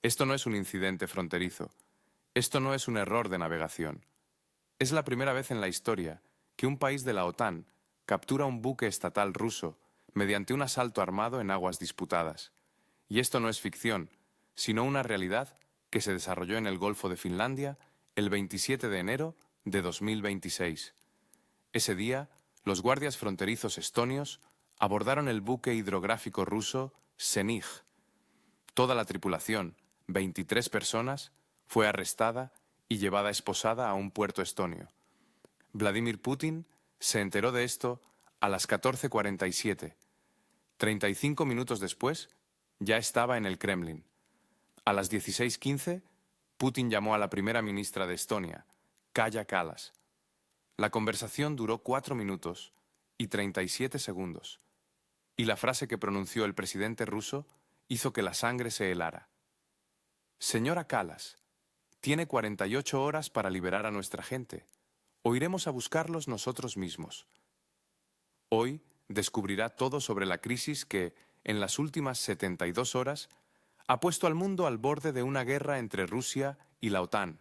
Esto no es un incidente fronterizo. Esto no es un error de navegación. Es la primera vez en la historia que un país de la OTAN captura un buque estatal ruso mediante un asalto armado en aguas disputadas. Y esto no es ficción, sino una realidad que se desarrolló en el Golfo de Finlandia el 27 de enero de 2026. Ese día, los guardias fronterizos estonios abordaron el buque hidrográfico ruso Zenij. Toda la tripulación, 23 personas, fue arrestada y llevada esposada a un puerto estonio. Vladimir Putin se enteró de esto a las 14:47. 35 minutos después, ya estaba en el Kremlin. A las 16:15, Putin llamó a la primera ministra de Estonia, Kaja Kallas. La conversación duró 4 minutos y 37 segundos, y la frase que pronunció el presidente ruso hizo que la sangre se helara. Señora Kallas, tiene 48 horas para liberar a nuestra gente, o iremos a buscarlos nosotros mismos. Hoy descubrirá todo sobre la crisis que, en las últimas 72 horas, ha puesto al mundo al borde de una guerra entre Rusia y la OTAN.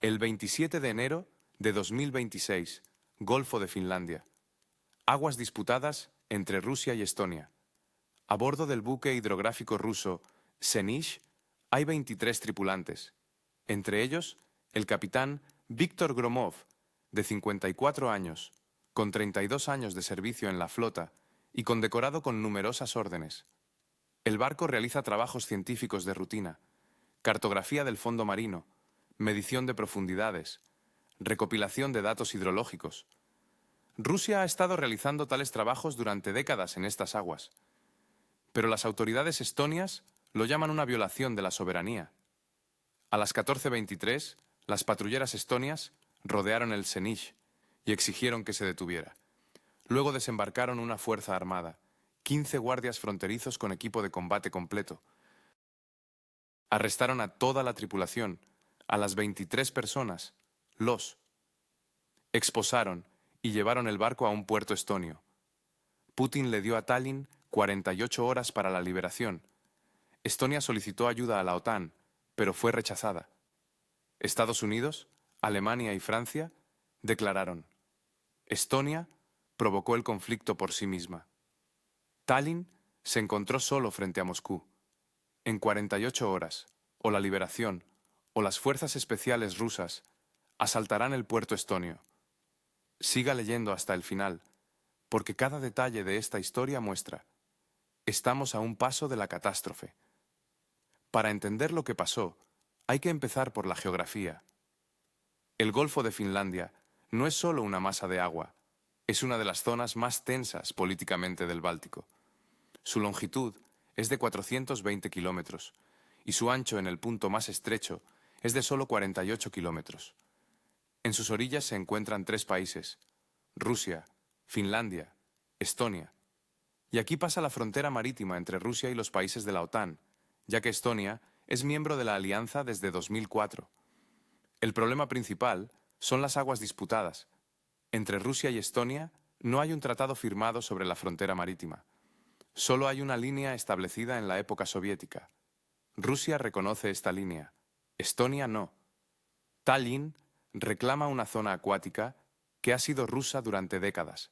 El 27 de enero de 2026, Golfo de Finlandia. Aguas disputadas entre Rusia y Estonia. A bordo del buque hidrográfico ruso Zenij hay 23 tripulantes, entre ellos el capitán Víctor Gromov, de 54 años, con 32 años de servicio en la flota y condecorado con numerosas órdenes. El barco realiza trabajos científicos de rutina, cartografía del fondo marino, medición de profundidades, recopilación de datos hidrológicos. Rusia ha estado realizando tales trabajos durante décadas en estas aguas, pero las autoridades estonias lo llaman una violación de la soberanía. A las 14:23, las patrulleras estonias rodearon el Zenij y exigieron que se detuviera. Luego desembarcaron una fuerza armada, 15 guardias fronterizos con equipo de combate completo. Arrestaron a toda la tripulación, a las 23 personas, esposaron y llevaron el barco a un puerto estonio. Putin le dio a Tallinn 48 horas para la liberación. Estonia solicitó ayuda a la OTAN, pero fue rechazada. Estados Unidos, Alemania y Francia declararon: Estonia provocó el conflicto por sí misma. Tallinn se encontró solo frente a Moscú. En 48 horas, o la liberación, o las fuerzas especiales rusas asaltarán el puerto estonio. Siga leyendo hasta el final, porque cada detalle de esta historia muestra: estamos a un paso de la catástrofe. Para entender lo que pasó, hay que empezar por la geografía. El Golfo de Finlandia no es solo una masa de agua, es una de las zonas más tensas políticamente del Báltico. Su longitud es de 420 kilómetros y su ancho en el punto más estrecho es de solo 48 kilómetros. En sus orillas se encuentran 3 países: Rusia, Finlandia, Estonia. Y aquí pasa la frontera marítima entre Rusia y los países de la OTAN, ya que Estonia es miembro de la alianza desde 2004. El problema principal son las aguas disputadas. Entre Rusia y Estonia no hay un tratado firmado sobre la frontera marítima. Solo hay una línea establecida en la época soviética. Rusia reconoce esta línea, Estonia no. Tallinn reclama una zona acuática que ha sido rusa durante décadas.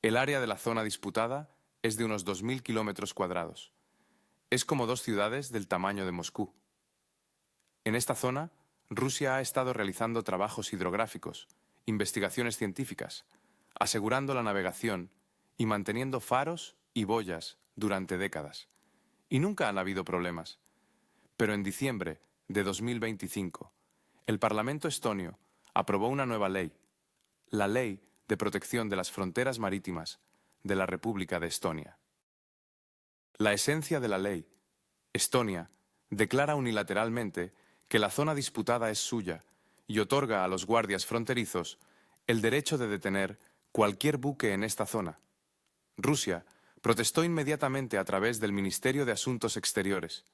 El área de la zona disputada es de unos 2.000 kilómetros cuadrados. Es como 2 ciudades del tamaño de Moscú. En esta zona, Rusia ha estado realizando trabajos hidrográficos, investigaciones científicas, asegurando la navegación y manteniendo faros y boyas durante décadas. Y nunca han habido problemas. Pero en diciembre de 2025, el Parlamento estonio aprobó una nueva ley, la Ley de Protección de las Fronteras Marítimas de la República de Estonia. La esencia de la ley: Estonia declara unilateralmente que la zona disputada es suya y otorga a los guardias fronterizos el derecho de detener cualquier buque en esta zona. Rusia protestó inmediatamente a través del Ministerio de Asuntos Exteriores.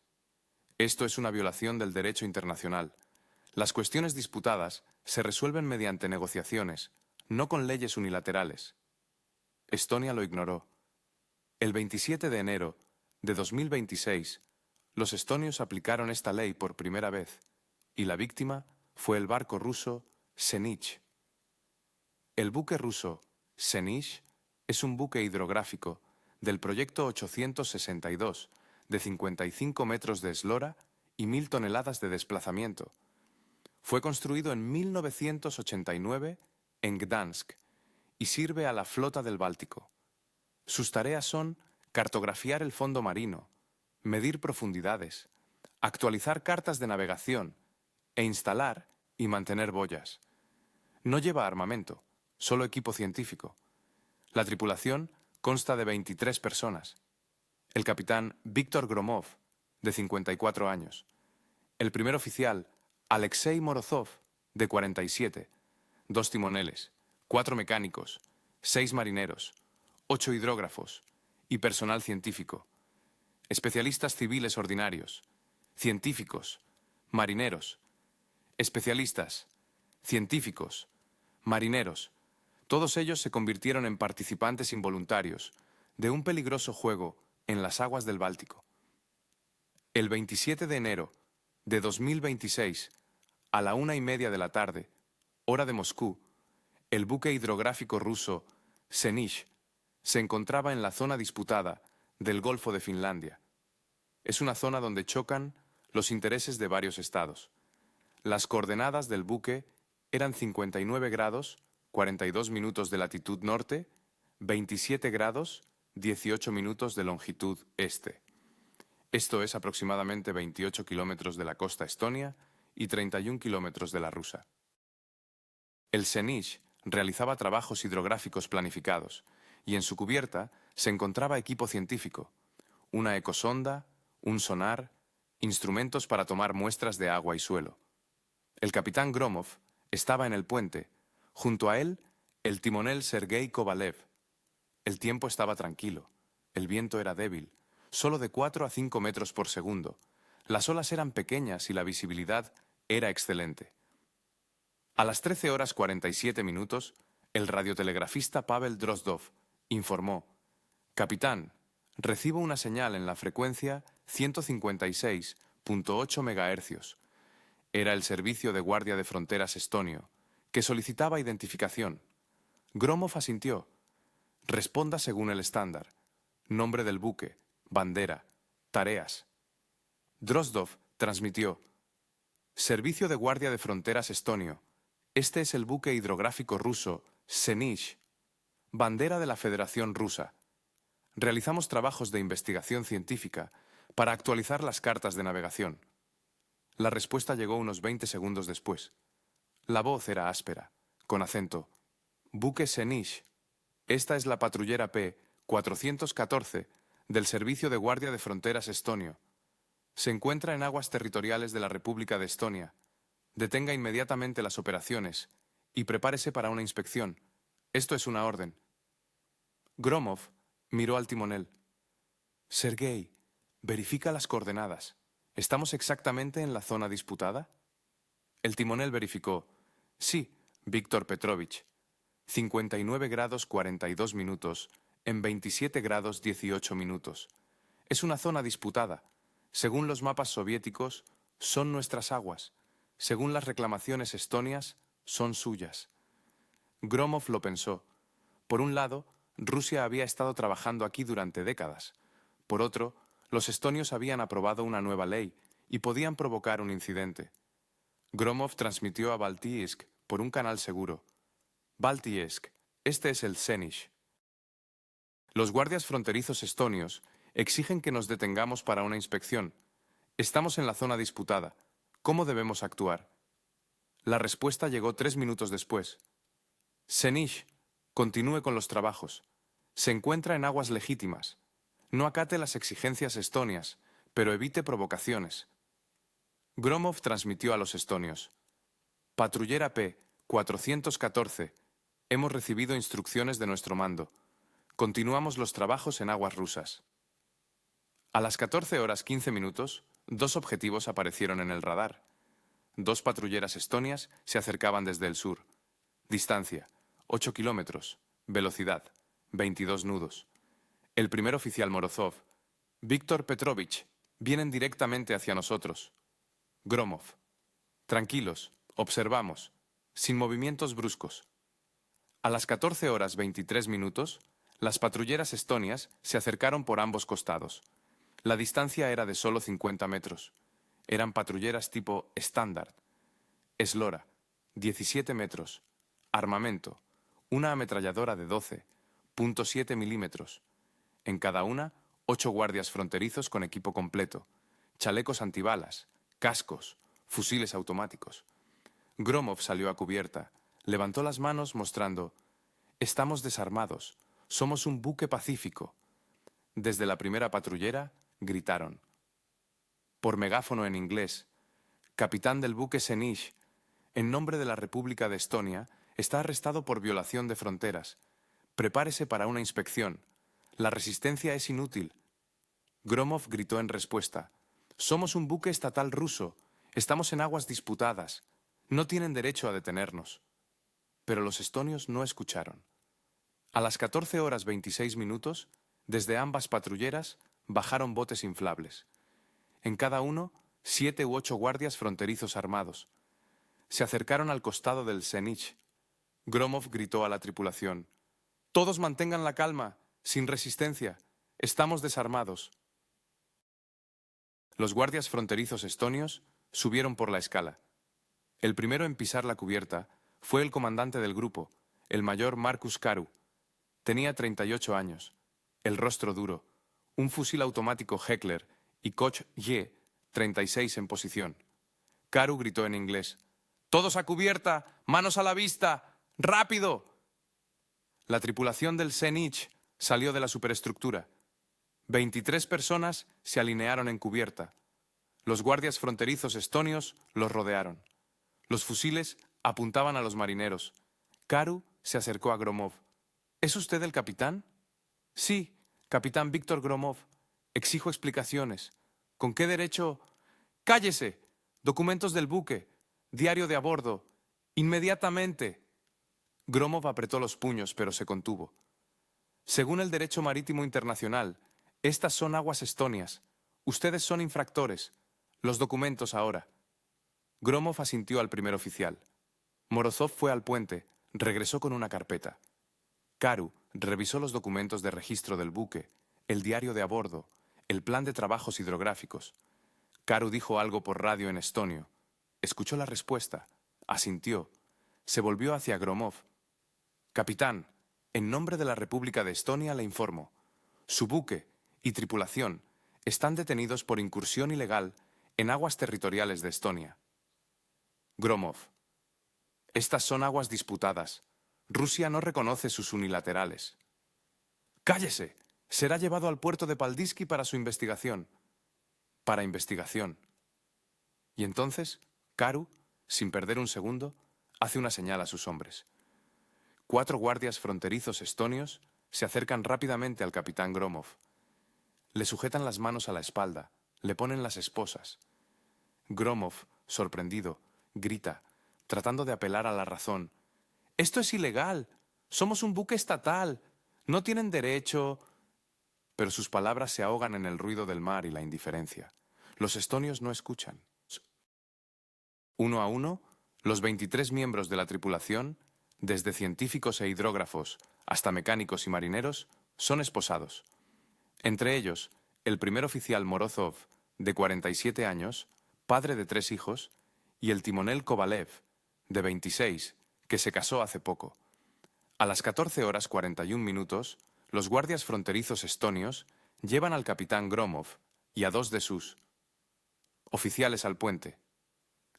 Esto es una violación del derecho internacional. Las cuestiones disputadas se resuelven mediante negociaciones, no con leyes unilaterales. Estonia lo ignoró. El 27 de enero de 2026, Los estonios aplicaron esta ley por primera vez, y la víctima fue el barco ruso Senich. El buque ruso Senich es un buque hidrográfico del proyecto 862 de 55 metros de eslora y 1.000 toneladas de desplazamiento. Fue construido en 1989 en Gdansk y sirve a la flota del Báltico. Sus tareas son cartografiar el fondo marino, medir profundidades, actualizar cartas de navegación e instalar y mantener boyas. No lleva armamento, solo equipo científico. La tripulación consta de 23 personas. El capitán Víctor Gromov, de 54 años. El primer oficial, Alexei Morozov, de 47. 2 timoneles, 4 mecánicos, 6 marineros, 8 hidrógrafos y personal científico. Especialistas civiles ordinarios, científicos, marineros, especialistas, científicos, marineros. Todos ellos se convirtieron en participantes involuntarios de un peligroso juego en las aguas del Báltico. El 27 de enero de 2026, a la 1:30 de la tarde, hora de Moscú, el buque hidrográfico ruso Senich se encontraba en la zona disputada del Golfo de Finlandia. Es una zona donde chocan los intereses de varios estados. Las coordenadas del buque eran 59 grados, 42 minutos de latitud norte, 27 grados, 18 minutos de longitud este. Esto es aproximadamente 28 kilómetros de la costa estonia y 31 kilómetros de la rusa. El Senich realizaba trabajos hidrográficos planificados y en su cubierta se encontraba equipo científico, una ecosonda, un sonar, instrumentos para tomar muestras de agua y suelo. El capitán Gromov estaba en el puente, junto a él el timonel Sergei Kovalev. El tiempo estaba tranquilo, el viento era débil, solo de 4 a 5 metros por segundo. Las olas eran pequeñas y la visibilidad era excelente. A las 13:47, el radiotelegrafista Pavel Drozdov informó: «Capitán, recibo una señal en la frecuencia 156.8 MHz. Era el Servicio de Guardia de Fronteras estonio, que solicitaba identificación». Gromov asintió. «Responda según el estándar. Nombre del buque, bandera, tareas». Drozdov transmitió: «Servicio de Guardia de Fronteras estonio. Este es el buque hidrográfico ruso Senich, bandera de la Federación Rusa. Realizamos trabajos de investigación científica para actualizar las cartas de navegación». La respuesta llegó unos 20 segundos después. La voz era áspera, con acento. «Buque Senich. Esta es la patrullera P-414 del Servicio de Guardia de Fronteras estonio. Se encuentra en aguas territoriales de la República de Estonia. Detenga inmediatamente las operaciones y prepárese para una inspección. Esto es una orden». Gromov miró al timonel. «Sergei, verifica las coordenadas. ¿Estamos exactamente en la zona disputada?» El timonel verificó. «Sí, Víctor Petrovich. 59 grados 42 minutos en 27 grados 18 minutos. Es una zona disputada. Según los mapas soviéticos, son nuestras aguas. Según las reclamaciones estonias, son suyas». Gromov lo pensó. Por un lado, Rusia había estado trabajando aquí durante décadas. Por otro, los estonios habían aprobado una nueva ley y podían provocar un incidente. Gromov transmitió a Baltiysk por un canal seguro. «Baltiysk, este es el Senich. Los guardias fronterizos estonios exigen que nos detengamos para una inspección. Estamos en la zona disputada. ¿Cómo debemos actuar?» La respuesta llegó 3 minutos después. «Senich, continúe con los trabajos. Se encuentra en aguas legítimas. No acate las exigencias estonias, pero evite provocaciones». Gromov transmitió a los estonios. «Patrullera P-414. Hemos recibido instrucciones de nuestro mando. Continuamos los trabajos en aguas rusas». A las 14:15, 2 objetivos aparecieron en el radar. 2 patrulleras estonias se acercaban desde el sur. Distancia: 8 kilómetros. Velocidad: 22 nudos. El primer oficial Morozov, Víctor Petrovich, Vienen directamente hacia nosotros. Gromov. Tranquilos, observamos, sin movimientos bruscos. A las 14 horas 23 minutos, las patrulleras estonias se acercaron por ambos costados. La distancia era de solo 50 metros. Eran patrulleras tipo estándar. Eslora, 17 metros. Armamento, una ametralladora de 12,7 milímetros. En cada una, 8 guardias fronterizos con equipo completo, chalecos antibalas, cascos, fusiles automáticos. Gromov salió a cubierta, levantó las manos mostrando: «Estamos desarmados, somos un buque pacífico». Desde la primera patrullera gritaron, por megáfono en inglés: «Capitán del buque Senich, en nombre de la República de Estonia, está arrestado por violación de fronteras. Prepárese para una inspección. La resistencia es inútil». Gromov gritó en respuesta: «Somos un buque estatal ruso. Estamos en aguas disputadas. No tienen derecho a detenernos». Pero los estonios no escucharon. A las 14 horas 26 minutos, desde ambas patrulleras, bajaron botes inflables. En cada uno, 7 u 8 guardias fronterizos armados. Se acercaron al costado del Senich. Gromov gritó a la tripulación: «Todos mantengan la calma, sin resistencia. Estamos desarmados». Los guardias fronterizos estonios subieron por la escala. El primero en pisar la cubierta fue el comandante del grupo, el mayor Markus Karu. Tenía 38 años, el rostro duro, un fusil automático Heckler y Koch Ye 36 en posición. Karu gritó en inglés: «¡Todos a cubierta! ¡Manos a la vista! ¡Rápido!». La tripulación del Senich salió de la superestructura. 23 personas se alinearon en cubierta. Los guardias fronterizos estonios los rodearon. Los fusiles apuntaban a los marineros. Karu se acercó a Gromov. «¿Es usted el capitán?» «Sí, capitán Víctor Gromov. Exijo explicaciones. ¿Con qué derecho...?» «¡Cállese! Documentos del buque. Diario de a bordo. ¡Inmediatamente!». Gromov apretó los puños, pero se contuvo. «Según el derecho marítimo internacional, estas son aguas estonias. Ustedes son infractores. Los documentos ahora». Gromov asintió al primer oficial. Morozov fue al puente, regresó con una carpeta. Karu revisó los documentos de registro del buque, el diario de a bordo, el plan de trabajos hidrográficos. Karu dijo algo por radio en estonio. Escuchó la respuesta, asintió, se volvió hacia Gromov. «Capitán, en nombre de la República de Estonia le informo. Su buque y tripulación están detenidos por incursión ilegal en aguas territoriales de Estonia». Gromov: «Estas son aguas disputadas. Rusia no reconoce sus unilaterales». «¡Cállese! Será llevado al puerto de Paldiski para su investigación». «Para investigación». Y entonces, Karu, sin perder un segundo, hace una señal a sus hombres. 4 guardias fronterizos estonios se acercan rápidamente al capitán Gromov. Le sujetan las manos a la espalda, le ponen las esposas. Gromov, sorprendido, grita, tratando de apelar a la razón: «¡Esto es ilegal! Somos un buque estatal. No tienen derecho...». Pero sus palabras se ahogan en el ruido del mar y la indiferencia. Los estonios no escuchan. Uno a uno, los 23 miembros de la tripulación, desde científicos e hidrógrafos hasta mecánicos y marineros, son esposados. Entre ellos, el primer oficial Morozov, de 47 años, padre de 3 hijos, y el timonel Kovalev, de 26, que se casó hace poco. A las 14 horas 41 minutos, los guardias fronterizos estonios llevan al capitán Gromov y a 2 de sus oficiales al puente.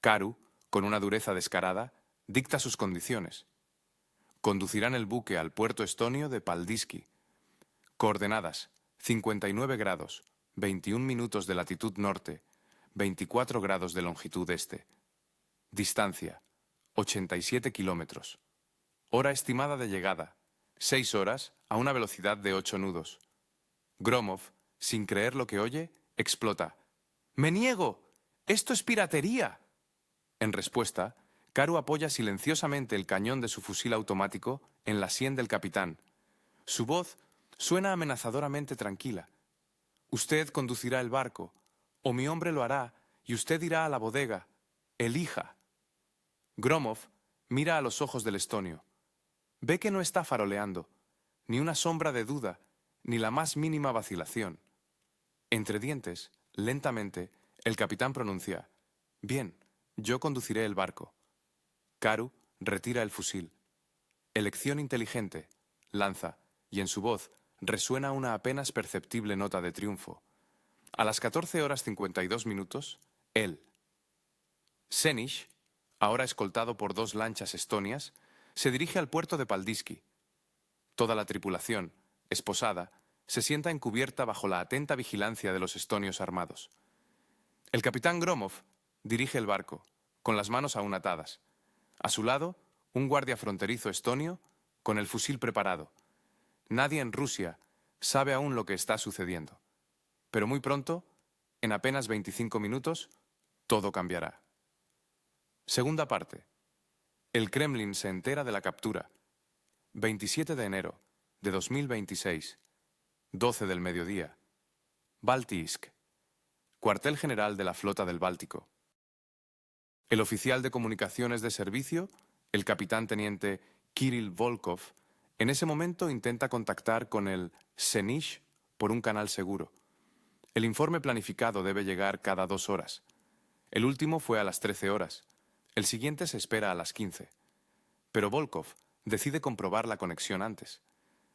Karu, con una dureza descarada, dicta sus condiciones. Conducirán el buque al puerto estonio de Paldiski. Coordenadas: 59 grados, 21 minutos de latitud norte, 24 grados de longitud este. Distancia: 87 kilómetros. Hora estimada de llegada: 6 horas a una velocidad de 8 nudos. Gromov, sin creer lo que oye, explota: «¡Me niego! ¡Esto es piratería!». En respuesta, Karu apoya silenciosamente el cañón de su fusil automático en la sien del capitán. Su voz suena amenazadoramente tranquila. «Usted conducirá el barco. o mi hombre lo hará, y usted irá a la bodega. Elija. Gromov mira a los ojos del estonio. Ve que no está faroleando, ni una sombra de duda, ni la más mínima vacilación. Entre dientes, lentamente, el capitán pronuncia: «Bien, yo conduciré el barco». Karu retira el fusil. «Elección inteligente», lanza, y en su voz resuena una apenas perceptible nota de triunfo. A las 14:52, él. Senich, ahora escoltado por 2 lanchas estonias, se dirige al puerto de Paldiski. Toda la tripulación, esposada, se sienta encubierta bajo la atenta vigilancia de los estonios armados. El capitán Gromov dirige el barco, con las manos aún atadas. A su lado, un guardia fronterizo estonio con el fusil preparado. Nadie en Rusia sabe aún lo que está sucediendo. Pero muy pronto, en apenas 25 minutos, todo cambiará. Segunda parte. El Kremlin se entera de la captura. 27 de enero de 2026, 12 del mediodía. Baltiisk, cuartel general de la Flota del Báltico. El oficial de comunicaciones de servicio, el capitán teniente Kirill Volkov, en ese momento intenta contactar con el Senich por un canal seguro. El informe planificado debe llegar cada 2 horas. El último fue a las 13 horas. El siguiente se espera a las 15. Pero Volkov decide comprobar la conexión antes.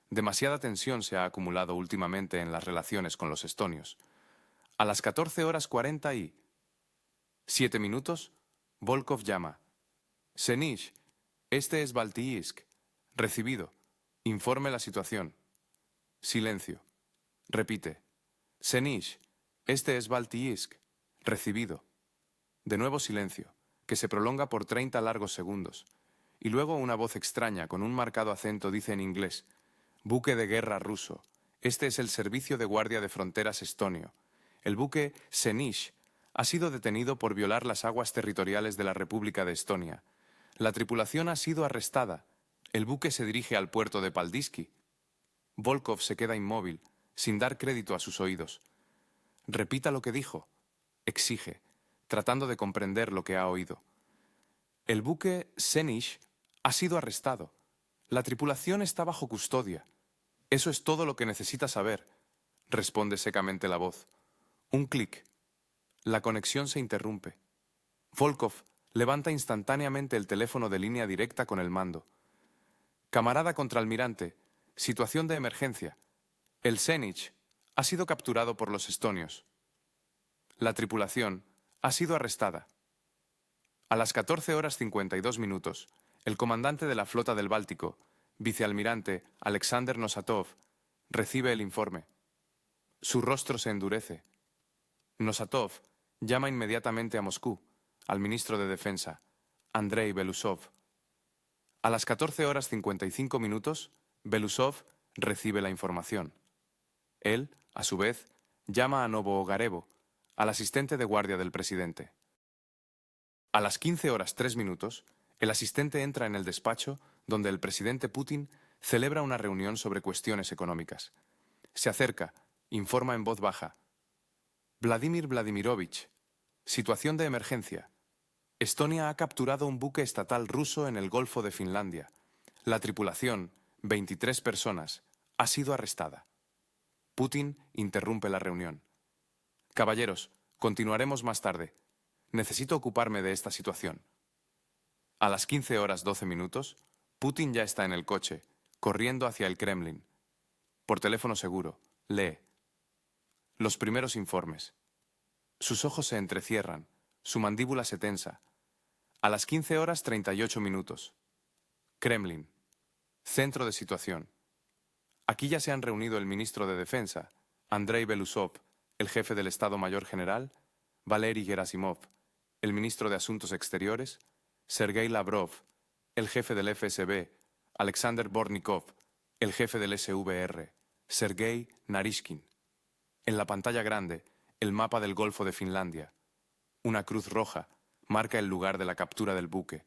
Demasiada tensión se ha acumulado últimamente en las relaciones con los estonios. A las 14:40, Volkov llama. «Senich, este es Baltiisk. Recibido. Informe la situación». Silencio. Repite. «Senich, este es Baltiisk. Recibido». De nuevo silencio, que se prolonga por 30 largos segundos. Y luego una voz extraña, con un marcado acento, dice en inglés: «Buque de guerra ruso. Este es el Servicio de Guardia de Fronteras estonio. El buque Senich ha sido detenido por violar las aguas territoriales de la República de Estonia. La tripulación ha sido arrestada. El buque se dirige al puerto de Paldiski». Volkov se queda inmóvil, sin dar crédito a sus oídos. «Repita lo que dijo», exige, tratando de comprender lo que ha oído. «El buque Senich ha sido arrestado. La tripulación está bajo custodia. Eso es todo lo que necesita saber», responde secamente la voz. Un clic. La conexión se interrumpe. Volkov levanta instantáneamente el teléfono de línea directa con el mando. «Camarada contraalmirante, situación de emergencia. El Senich ha sido capturado por los estonios. La tripulación ha sido arrestada». A las 14:52, el comandante de la Flota del Báltico, vicealmirante Alexander Nosatov, recibe el informe. Su rostro se endurece. Nosatov llama inmediatamente a Moscú, al ministro de Defensa, Andrei Belousov. A las 14:55, Belousov recibe la información. Él, a su vez, llama a Novo-Ogarevo, al asistente de guardia del presidente. A las 15:03, el asistente entra en el despacho donde el presidente Putin celebra una reunión sobre cuestiones económicas. Se acerca, informa en voz baja. «Vladimir Vladimirovich, situación de emergencia. Estonia ha capturado un buque estatal ruso en el Golfo de Finlandia. La tripulación, 23 personas, ha sido arrestada». Putin interrumpe la reunión. «Caballeros, continuaremos más tarde. Necesito ocuparme de esta situación». A las 15:12, Putin ya está en el coche, corriendo hacia el Kremlin. Por teléfono seguro, lee. Los primeros informes. Sus ojos se entrecierran, su mandíbula se tensa. A las 15:38. Kremlin. Centro de situación. Aquí ya se han reunido el ministro de Defensa, Andrei Belousov, el jefe del Estado Mayor General, Valery Gerasimov, el ministro de Asuntos Exteriores, Sergei Lavrov, el jefe del FSB, Alexander Bornikov, el jefe del SVR, Sergei Narishkin. En la pantalla grande, el mapa del Golfo de Finlandia. Una cruz roja marca el lugar de la captura del buque.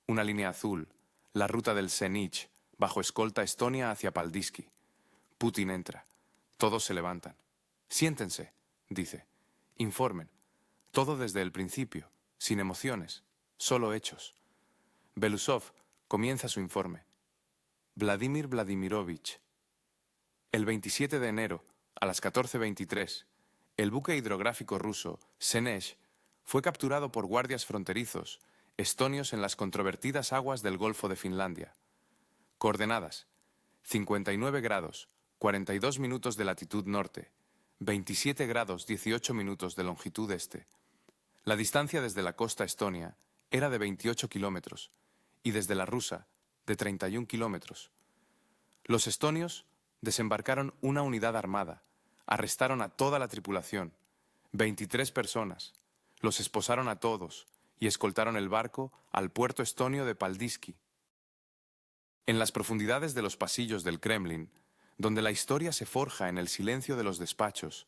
Una línea azul, la ruta del Senich, bajo escolta Estonia hacia Paldiski. Putin entra. Todos se levantan. «Siéntense», dice, Informen. Todo desde el principio, sin emociones, solo hechos. Belousov comienza su informe. Vladimir Vladimirovich. El 27 de enero, a las 14:23, el buque hidrográfico ruso Senesh fue capturado por guardias fronterizos estonios en las controvertidas aguas del Golfo de Finlandia. Coordenadas: 59 grados, 42 minutos de latitud norte, 27 grados, 18 minutos de longitud este. La distancia desde la costa estonia era de 28 kilómetros y desde la rusa de 31 kilómetros. Los estonios desembarcaron una unidad armada, arrestaron a toda la tripulación, 23 personas, los esposaron a todos y escoltaron el barco al puerto estonio de Paldiski. En las profundidades de los pasillos del Kremlin, donde la historia se forja en el silencio de los despachos,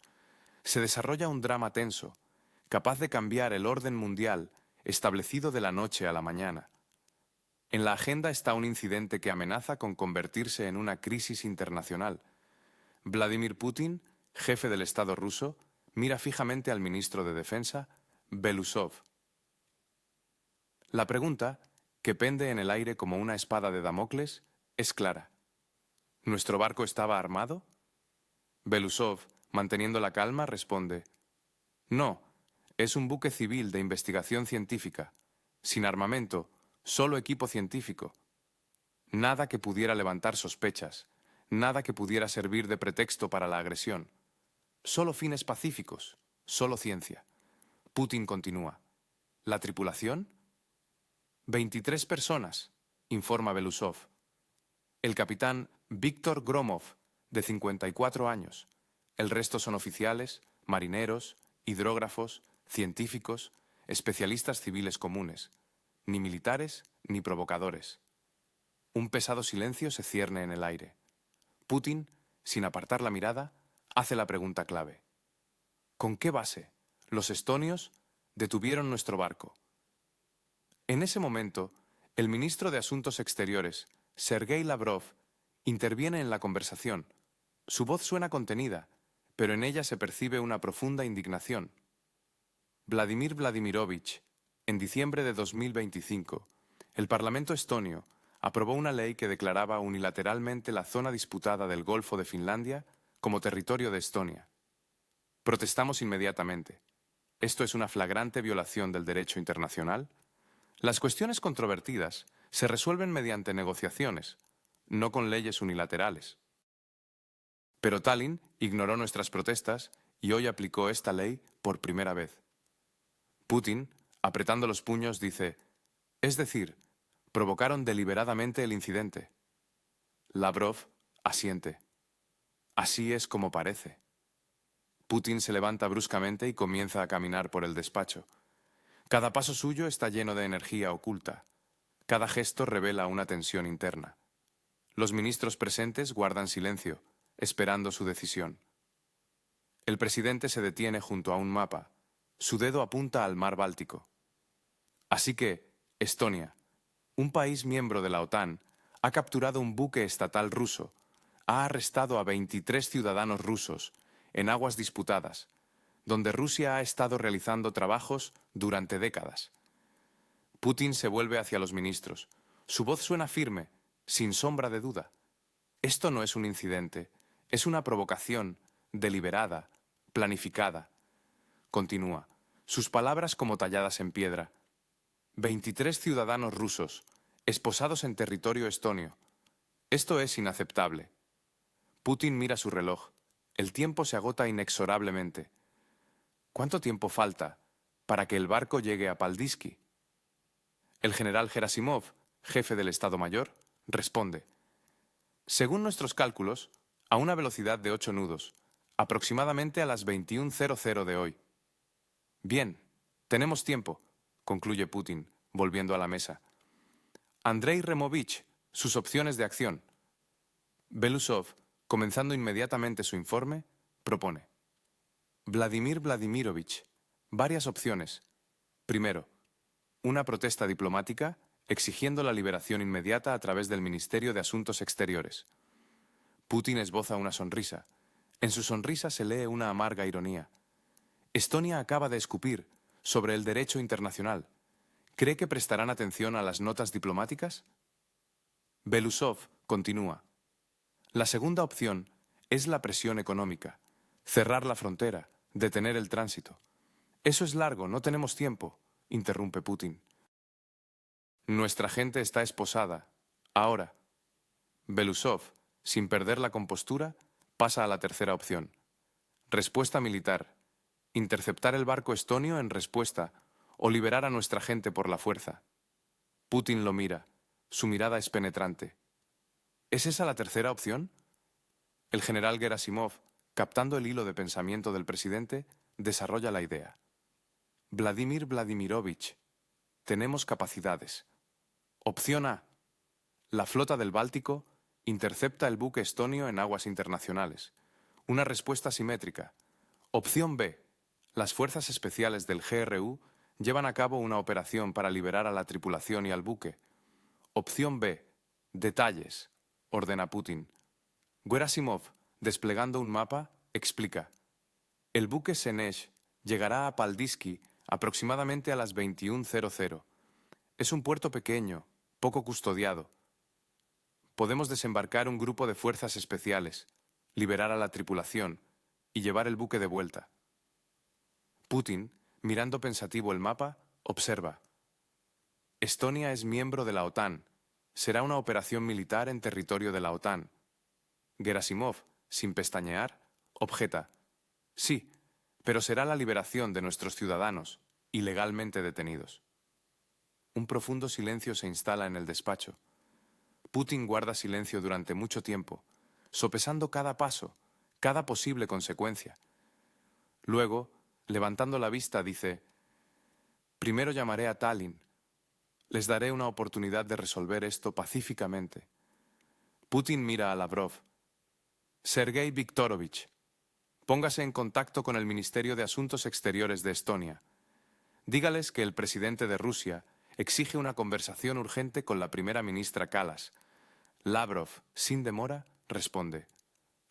se desarrolla un drama tenso, capaz de cambiar el orden mundial establecido de la noche a la mañana. En la agenda está un incidente que amenaza con convertirse en una crisis internacional. Vladimir Putin, jefe del Estado ruso, mira fijamente al ministro de Defensa, Belousov. La pregunta, que pende en el aire como una espada de Damocles, es clara. ¿Nuestro barco estaba armado? Belousov, manteniendo la calma, responde: no, es un buque civil de investigación científica, sin armamento, solo equipo científico. Nada que pudiera levantar sospechas, nada que pudiera servir de pretexto para la agresión. Solo fines pacíficos, solo ciencia. Putin continúa. ¿La tripulación? 23 personas, informa Belousov. El capitán Víctor Gromov, de 54 años. El resto son oficiales, marineros, hidrógrafos, científicos, especialistas civiles comunes. Ni militares ni provocadores. Un pesado silencio se cierne en el aire. Putin, sin apartar la mirada, hace la pregunta clave. ¿Con qué base los estonios detuvieron nuestro barco? En ese momento, el ministro de Asuntos Exteriores, Sergei Lavrov, interviene en la conversación. Su voz suena contenida, pero en ella se percibe una profunda indignación. Vladimir Vladimirovich, en diciembre de 2025, el Parlamento estonio aprobó una ley que declaraba unilateralmente la zona disputada del Golfo de Finlandia como territorio de Estonia. Protestamos inmediatamente. ¿Esto es una flagrante violación del derecho internacional? Las cuestiones controvertidas se resuelven mediante negociaciones, no con leyes unilaterales. Pero Tallinn ignoró nuestras protestas y hoy aplicó esta ley por primera vez. Putin, apretando los puños, dice: es decir, provocaron deliberadamente el incidente. Lavrov asiente. Así es como parece. Putin se levanta bruscamente y comienza a caminar por el despacho. Cada paso suyo está lleno de energía oculta. Cada gesto revela una tensión interna. Los ministros presentes guardan silencio, esperando su decisión. El presidente se detiene junto a un mapa. Su dedo apunta al mar Báltico. Así que, Estonia, un país miembro de la OTAN, ha capturado un buque estatal ruso, ha arrestado a 23 ciudadanos rusos en aguas disputadas, donde Rusia ha estado realizando trabajos durante décadas. Putin se vuelve hacia los ministros. Su voz suena firme, sin sombra de duda. Esto no es un incidente, es una provocación deliberada, planificada. Continúa, sus palabras como talladas en piedra. 23 ciudadanos rusos, esposados en territorio estonio. Esto es inaceptable. Putin mira su reloj. El tiempo se agota inexorablemente. ¿Cuánto tiempo falta para que el barco llegue a Paldiski? El general Gerasimov, jefe del Estado Mayor, responde: según nuestros cálculos, a una velocidad de 8 nudos, aproximadamente a las 21:00 de hoy. Bien, tenemos tiempo, concluye Putin, volviendo a la mesa. Andrei Removich, sus opciones de acción. Belousov, comenzando inmediatamente su informe, propone: Vladimir Vladimirovich, varias opciones. Primero, una protesta diplomática exigiendo la liberación inmediata a través del Ministerio de Asuntos Exteriores. Putin esboza una sonrisa. En su sonrisa se lee una amarga ironía. Estonia acaba de escupir sobre el derecho internacional. ¿Cree que prestarán atención a las notas diplomáticas? Belousov continúa. La segunda opción es la presión económica. Cerrar la frontera, detener el tránsito. Eso es largo, no tenemos tiempo, interrumpe Putin. Nuestra gente está esposada. Ahora. Belousov, sin perder la compostura, pasa a la tercera opción. Respuesta militar. Interceptar el barco estonio en respuesta o liberar a nuestra gente por la fuerza. Putin lo mira. Su mirada es penetrante. ¿Es esa la tercera opción? El general Gerasimov, captando el hilo de pensamiento del presidente, desarrolla la idea. Vladimir Vladimirovich, tenemos capacidades. Opción A. La flota del Báltico intercepta el buque estonio en aguas internacionales. Una respuesta simétrica. Opción B. Las fuerzas especiales del GRU llevan a cabo una operación para liberar a la tripulación y al buque. Opción B. Detalles, ordena Putin. Gerasimov, desplegando un mapa, explica. El buque Senesh llegará a Paldiski aproximadamente a las 21:00. Es un puerto pequeño, poco custodiado. Podemos desembarcar un grupo de fuerzas especiales, liberar a la tripulación y llevar el buque de vuelta. Putin, mirando pensativo el mapa, observa. Estonia es miembro de la OTAN. Será una operación militar en territorio de la OTAN. Gerasimov, sin pestañear, objeta. Sí, pero será la liberación de nuestros ciudadanos, ilegalmente detenidos. Un profundo silencio se instala en el despacho. Putin guarda silencio durante mucho tiempo, sopesando cada paso, cada posible consecuencia. Luego, levantando la vista, dice: primero llamaré a Tallinn. Les daré una oportunidad de resolver esto pacíficamente. Putin mira a Lavrov. Sergei Viktorovich, póngase en contacto con el Ministerio de Asuntos Exteriores de Estonia. Dígales que el presidente de Rusia exige una conversación urgente con la primera ministra Kallas. Lavrov, sin demora, responde: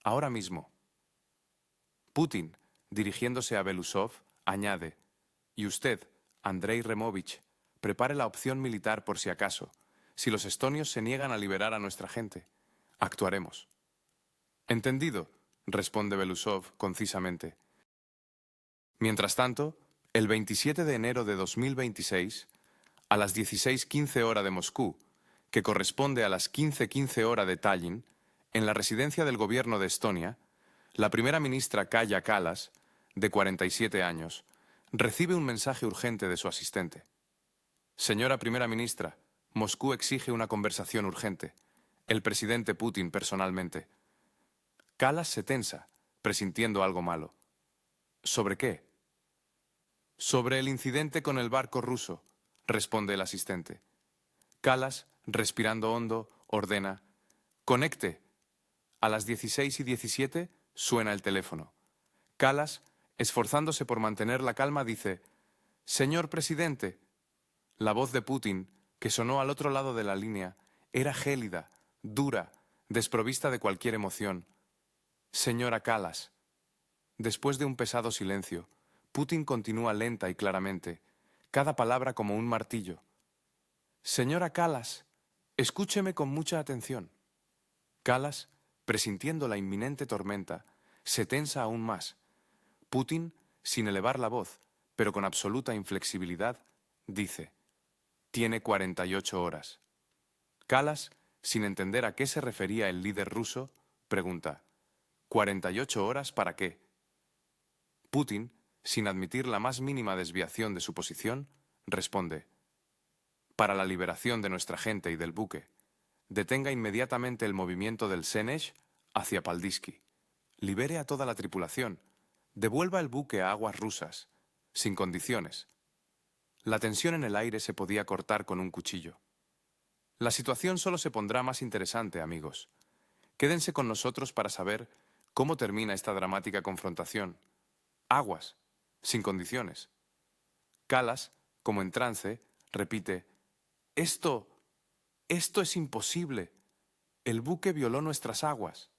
ahora mismo. Putin, dirigiéndose a Belousov, añade: y usted, Andrei Removich, prepare la opción militar por si acaso. Si los estonios se niegan a liberar a nuestra gente, actuaremos. Entendido, responde Belousov concisamente. Mientras tanto, el 27 de enero de 2026, a las 16:15 hora de Moscú, que corresponde a las 15:15 hora de Tallinn, en la residencia del gobierno de Estonia, la primera ministra Kaja Kallas, de 47 años, recibe un mensaje urgente de su asistente. Señora primera ministra, Moscú exige una conversación urgente. El presidente Putin personalmente. Kallas se tensa, presintiendo algo malo. ¿Sobre qué? Sobre el incidente con el barco ruso, responde el asistente. Kallas, respirando hondo, ordena: conecte. A las 16:17 suena el teléfono. Kallas, esforzándose por mantener la calma, dice: Señor presidente. La voz de Putin, que sonó al otro lado de la línea, era gélida, dura, desprovista de cualquier emoción. Señora Kallas. Después de un pesado silencio, Putin continúa lenta y claramente, cada palabra como un martillo. Señora Kallas, escúcheme con mucha atención. Kallas, presintiendo la inminente tormenta, se tensa aún más. Putin, sin elevar la voz, pero con absoluta inflexibilidad, dice: tiene 48 horas. Kallas, sin entender a qué se refería el líder ruso, pregunta: ¿48 horas para qué? Putin, sin admitir la más mínima desviación de su posición, responde: para la liberación de nuestra gente y del buque. Detenga inmediatamente el movimiento del Senesh hacia Paldiski. Libere a toda la tripulación. Devuelva el buque a aguas rusas, sin condiciones. La tensión en el aire se podía cortar con un cuchillo. La situación solo se pondrá más interesante, amigos. Quédense con nosotros para saber cómo termina esta dramática confrontación. Aguas, sin condiciones. Kallas, como en trance, repite: Esto es imposible. El buque violó nuestras aguas.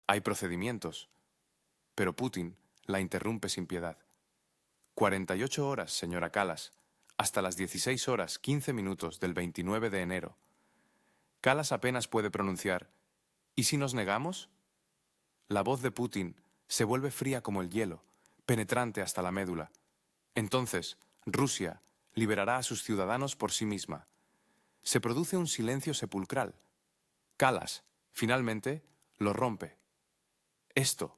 Hay procedimientos. Pero Putin, la interrumpe sin piedad. 48 horas, señora Kallas, hasta las 16 horas 15 minutos del 29 de enero. Kallas apenas puede pronunciar: ¿y si nos negamos? La voz de Putin se vuelve fría como el hielo, penetrante hasta la médula. Entonces, Rusia liberará a sus ciudadanos por sí misma. Se produce un silencio sepulcral. Kallas, finalmente, lo rompe. Esto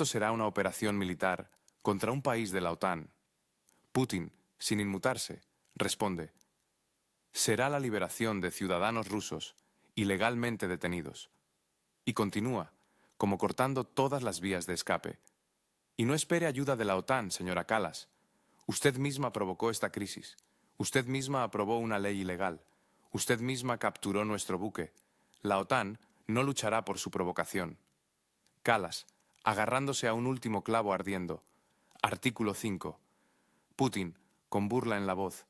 será una operación militar contra un país de la OTAN. Putin, sin inmutarse, responde: será la liberación de ciudadanos rusos ilegalmente detenidos. Y continúa, como cortando todas las vías de escape. Y no espere ayuda de la OTAN, señora Kallas. Usted misma provocó esta crisis. Usted misma aprobó una ley ilegal. Usted misma capturó nuestro buque. La OTAN no luchará por su provocación. Kallas, agarrándose a un último clavo ardiendo. Artículo 5. Putin, con burla en la voz.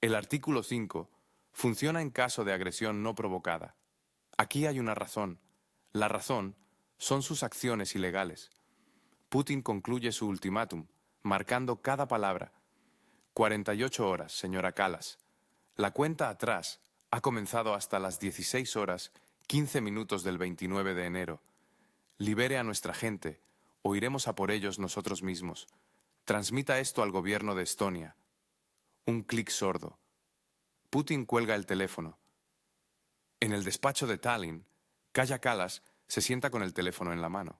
El artículo 5 funciona en caso de agresión no provocada. Aquí hay una razón. La razón son sus acciones ilegales. Putin concluye su ultimátum, marcando cada palabra. 48 horas, señora Kallas. La cuenta atrás ha comenzado hasta las 16 horas 15 minutos del 29 de enero. Libere a nuestra gente, o iremos a por ellos nosotros mismos. Transmita esto al gobierno de Estonia. Un clic sordo. Putin cuelga el teléfono. En el despacho de Tallinn, Kaja Kallas se sienta con el teléfono en la mano.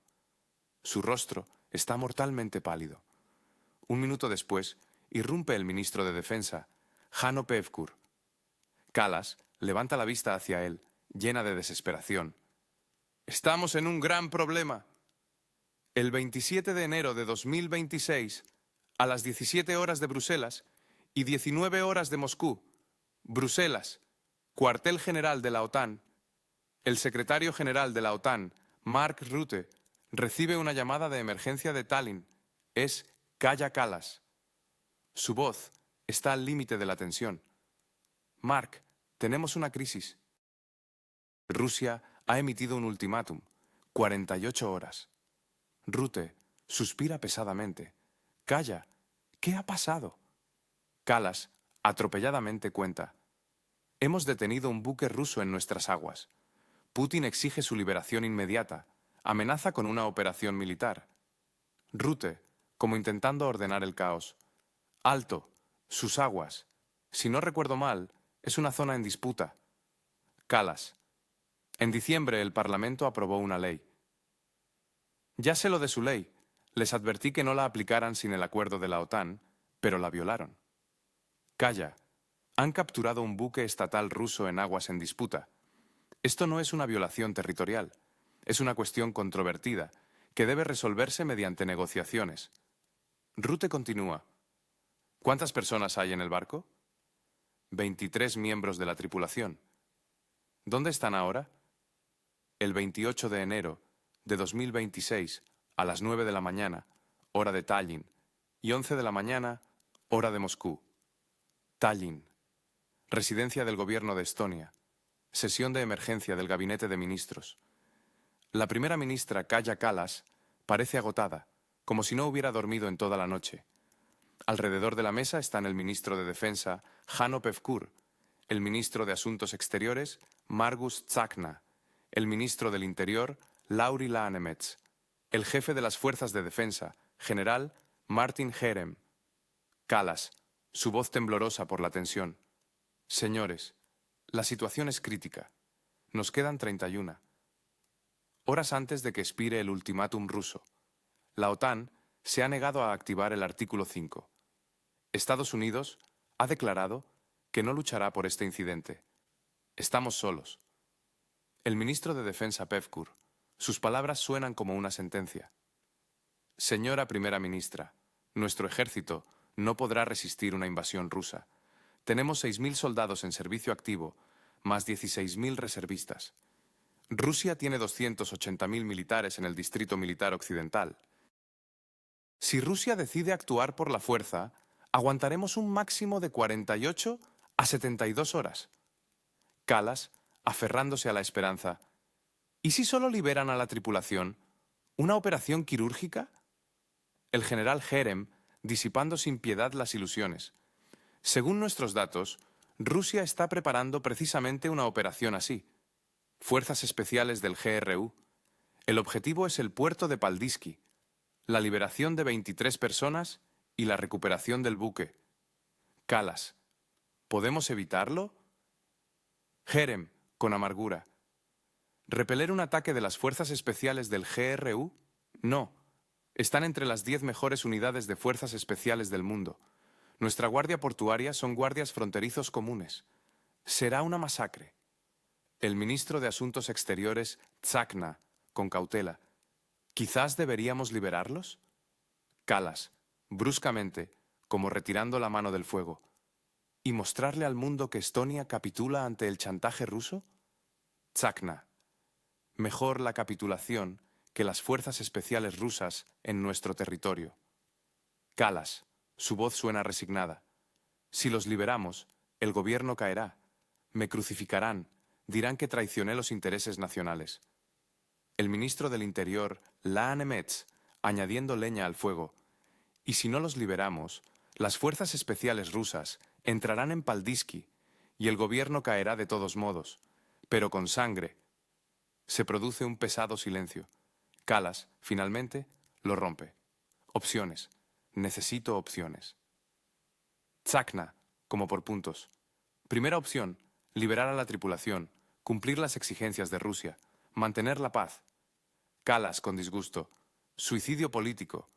Su rostro está mortalmente pálido. Un minuto después, irrumpe el ministro de Defensa, Hanno Pevkur. Kallas levanta la vista hacia él, llena de desesperación. «Estamos en un gran problema. El 27 de enero de 2026, a las 17 horas de Bruselas y 19 horas de Moscú, Bruselas, cuartel general de la OTAN, el secretario general de la OTAN, Mark Rutte, recibe una llamada de emergencia de Tallinn. Es Kaja Kallas. Su voz está al límite de la tensión. Mark, tenemos una crisis. Rusia ha emitido un ultimátum. 48 horas. Rutte suspira pesadamente. Kaja, ¿qué ha pasado? Kallas, atropelladamente, cuenta. Hemos detenido un buque ruso en nuestras aguas. Putin exige su liberación inmediata. Amenaza con una operación militar. Rutte, como intentando ordenar el caos. Alto, sus aguas. Si no recuerdo mal, es una zona en disputa. Kallas. En diciembre el Parlamento aprobó una ley. Ya sé lo de su ley. Les advertí que no la aplicaran sin el acuerdo de la OTAN, pero la violaron. Kaja. Han capturado un buque estatal ruso en aguas en disputa. Esto no es una violación territorial. Es una cuestión controvertida, que debe resolverse mediante negociaciones. Rutte continúa. ¿Cuántas personas hay en el barco? 23 miembros de la tripulación. ¿Dónde están ahora? El 28 de enero de 2026, a las 9 de la mañana, hora de Tallinn, y 11 de la mañana, hora de Moscú. Tallinn. Residencia del Gobierno de Estonia. Sesión de emergencia del Gabinete de Ministros. La primera ministra, Kaja Kallas, parece agotada, como si no hubiera dormido en toda la noche. Alrededor de la mesa están el ministro de Defensa, Hanno Pevkur, el ministro de Asuntos Exteriores, Margus Tsakna, el ministro del Interior, Lauri Laanemets, el jefe de las Fuerzas de Defensa, general Martin Herem. Kallas, su voz temblorosa por la tensión. Señores, la situación es crítica. Nos quedan 31. Horas antes de que expire el ultimátum ruso, la OTAN se ha negado a activar el artículo 5. Estados Unidos ha declarado que no luchará por este incidente. Estamos solos. El ministro de Defensa Pevkur, sus palabras suenan como una sentencia. Señora Primera Ministra, nuestro ejército no podrá resistir una invasión rusa. Tenemos 6.000 soldados en servicio activo, más 16.000 reservistas. Rusia tiene 280.000 militares en el Distrito Militar Occidental. Si Rusia decide actuar por la fuerza, aguantaremos un máximo de 48 a 72 horas. Kallas, aferrándose a la esperanza. ¿Y si solo liberan a la tripulación? ¿Una operación quirúrgica? El general Jerem, disipando sin piedad las ilusiones. Según nuestros datos, Rusia está preparando precisamente una operación así. Fuerzas especiales del GRU. El objetivo es el puerto de Paldiski, la liberación de 23 personas y la recuperación del buque. Kalas, ¿podemos evitarlo? Jerem, con amargura. ¿Repeler un ataque de las fuerzas especiales del GRU? No. Están entre las 10 mejores unidades de fuerzas especiales del mundo. Nuestra guardia portuaria son guardias fronterizos comunes. Será una masacre. El ministro de Asuntos Exteriores, Tsakna, con cautela. ¿Quizás deberíamos liberarlos? Kalas, bruscamente, como retirando la mano del fuego. ¿Y mostrarle al mundo que Estonia capitula ante el chantaje ruso? Tsakna, mejor la capitulación que las fuerzas especiales rusas en nuestro territorio. Kalas, su voz suena resignada. Si los liberamos, el gobierno caerá. Me crucificarán, dirán que traicioné los intereses nacionales. El ministro del Interior, Laan Emetz, añadiendo leña al fuego. Y si no los liberamos, las fuerzas especiales rusas entrarán en Paldiski y el gobierno caerá de todos modos, pero con sangre. Se produce un pesado silencio. Kalas, finalmente, lo rompe. Opciones. Necesito opciones. Tsakna, como por puntos. Primera opción, liberar a la tripulación, cumplir las exigencias de Rusia, mantener la paz. Kalas, con disgusto. Suicidio político.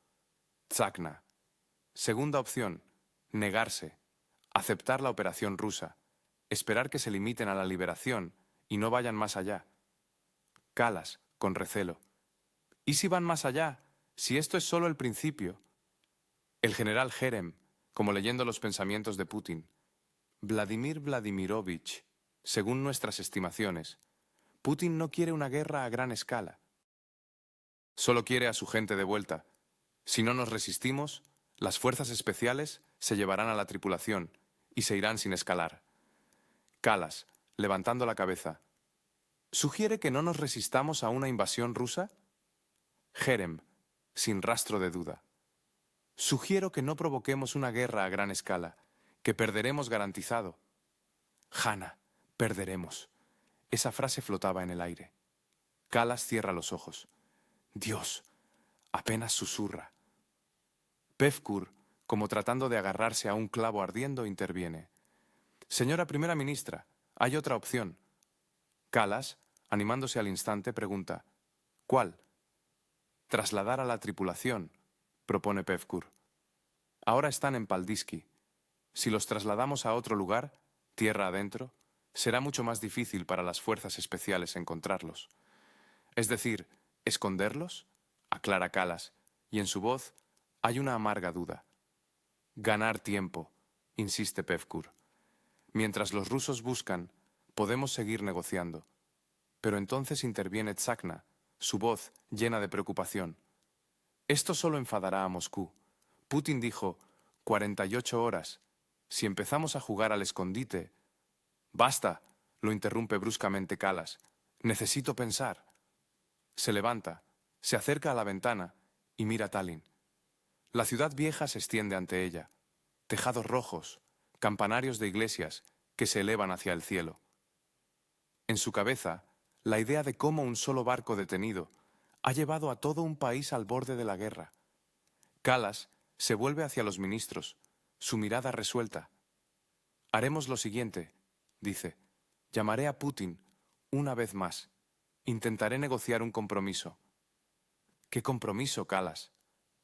Tsakna. Segunda opción, negarse, aceptar la operación rusa, esperar que se limiten a la liberación y no vayan más allá. Kalas, con recelo. ¿Y si van más allá? Si esto es solo el principio. El general Jerem, como leyendo los pensamientos de Putin. Vladimir Vladimirovich, según nuestras estimaciones, Putin no quiere una guerra a gran escala. Solo quiere a su gente de vuelta. Si no nos resistimos, las fuerzas especiales se llevarán a la tripulación y se irán sin escalar. Kalas, levantando la cabeza. ¿Sugiere que no nos resistamos a una invasión rusa? Jerem, sin rastro de duda. Sugiero que no provoquemos una guerra a gran escala, que perderemos garantizado. Hanna, perderemos. Esa frase flotaba en el aire. Kalas cierra los ojos. Dios, apenas susurra. Pevkur, como tratando de agarrarse a un clavo ardiendo, interviene. Señora primera ministra, hay otra opción. Kalas, animándose al instante, pregunta. ¿Cuál? Trasladar a la tripulación, propone Pevkur. Ahora están en Paldiski. Si los trasladamos a otro lugar, tierra adentro, será mucho más difícil para las fuerzas especiales encontrarlos. Es decir, ¿esconderlos? Aclara Kalas, y en su voz hay una amarga duda. Ganar tiempo, insiste Pevkur. Mientras los rusos buscan, podemos seguir negociando. Pero entonces interviene Tsakna, su voz llena de preocupación. Esto solo enfadará a Moscú. Putin dijo, 48 horas. Si empezamos a jugar al escondite... ¡Basta!, lo interrumpe bruscamente Kalas. Necesito pensar. Se levanta, se acerca a la ventana y mira Tallinn. La ciudad vieja se extiende ante ella. Tejados rojos, campanarios de iglesias que se elevan hacia el cielo. En su cabeza, la idea de cómo un solo barco detenido ha llevado a todo un país al borde de la guerra. Kalas se vuelve hacia los ministros, su mirada resuelta. Haremos lo siguiente, dice. Llamaré a Putin una vez más. Intentaré negociar un compromiso. ¿Qué compromiso, Kalas?,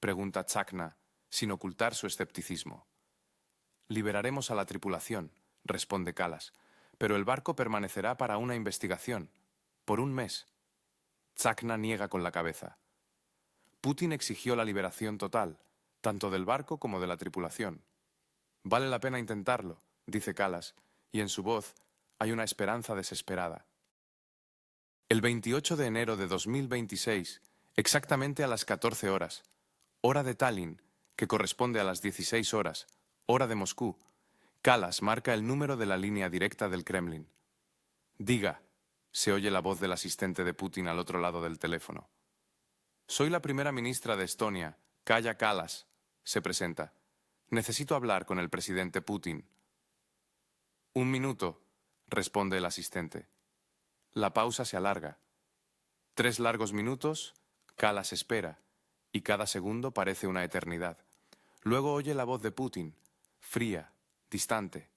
pregunta Tsakna, sin ocultar su escepticismo. Liberaremos a la tripulación, responde Kalas, pero el barco permanecerá para una investigación, por un mes. Tsakna niega con la cabeza. Putin exigió la liberación total, tanto del barco como de la tripulación. Vale la pena intentarlo, dice Kalas, y en su voz hay una esperanza desesperada. El 28 de enero de 2026, exactamente a las 14 horas, hora de Tallinn, que corresponde a las 16 horas, hora de Moscú, Kalas marca el número de la línea directa del Kremlin. Diga, se oye la voz del asistente de Putin al otro lado del teléfono. Soy la primera ministra de Estonia, Calla, Kallas, se presenta. Necesito hablar con el presidente Putin. 1 minuto, responde el asistente. La pausa se alarga. 3 largos minutos, Kallas espera, y cada segundo parece una eternidad. Luego oye la voz de Putin, fría, distante.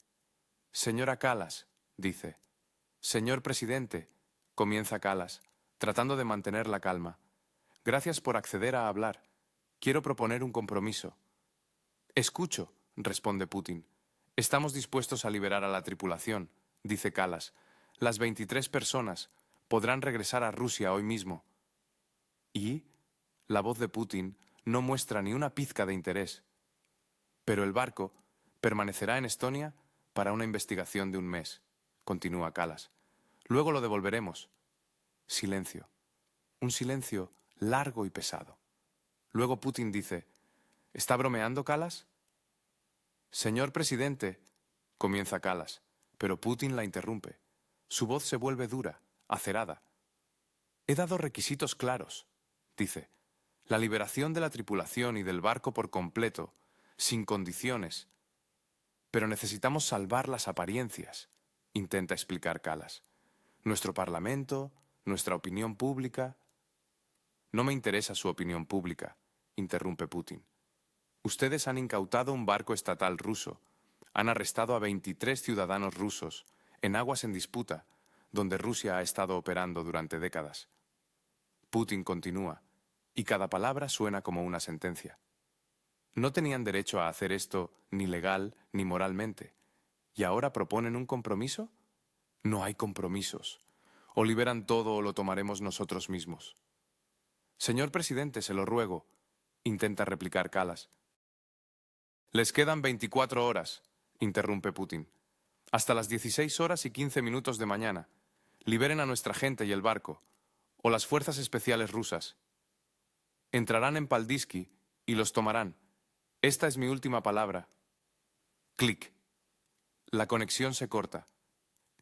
Señora Kallas, dice. Señor presidente, comienza Kallas, tratando de mantener la calma. Gracias por acceder a hablar. Quiero proponer un compromiso. Escucho, responde Putin. Estamos dispuestos a liberar a la tripulación, dice Kallas. Las 23 personas podrán regresar a Rusia hoy mismo. ¿Y? La voz de Putin no muestra ni una pizca de interés. Pero el barco permanecerá en Estonia para una investigación de 1 mes, continúa Kallas. Luego lo devolveremos. Silencio. Un silencio largo y pesado. Luego Putin dice, ¿está bromeando, Kallas? Señor presidente, comienza Kallas, pero Putin la interrumpe. Su voz se vuelve dura, acerada. He dado requisitos claros, dice. La liberación de la tripulación y del barco por completo, sin condiciones. Pero necesitamos salvar las apariencias, intenta explicar Kallas. Nuestro parlamento, nuestra opinión pública. No me interesa su opinión pública, interrumpe Putin. Ustedes han incautado un barco estatal ruso. Han arrestado a 23 ciudadanos rusos en aguas en disputa, donde Rusia ha estado operando durante décadas. Putin continúa, y cada palabra suena como una sentencia. No tenían derecho a hacer esto ni legal ni moralmente. ¿Y ahora proponen un compromiso? No hay compromisos. O liberan todo o lo tomaremos nosotros mismos. Señor presidente, se lo ruego, intenta replicar Kallas. Les quedan 24 horas, interrumpe Putin. Hasta las 16:15 de mañana. Liberen a nuestra gente y el barco, o las fuerzas especiales rusas. Entrarán en Paldiski y los tomarán. Esta es mi última palabra. Clic. La conexión se corta.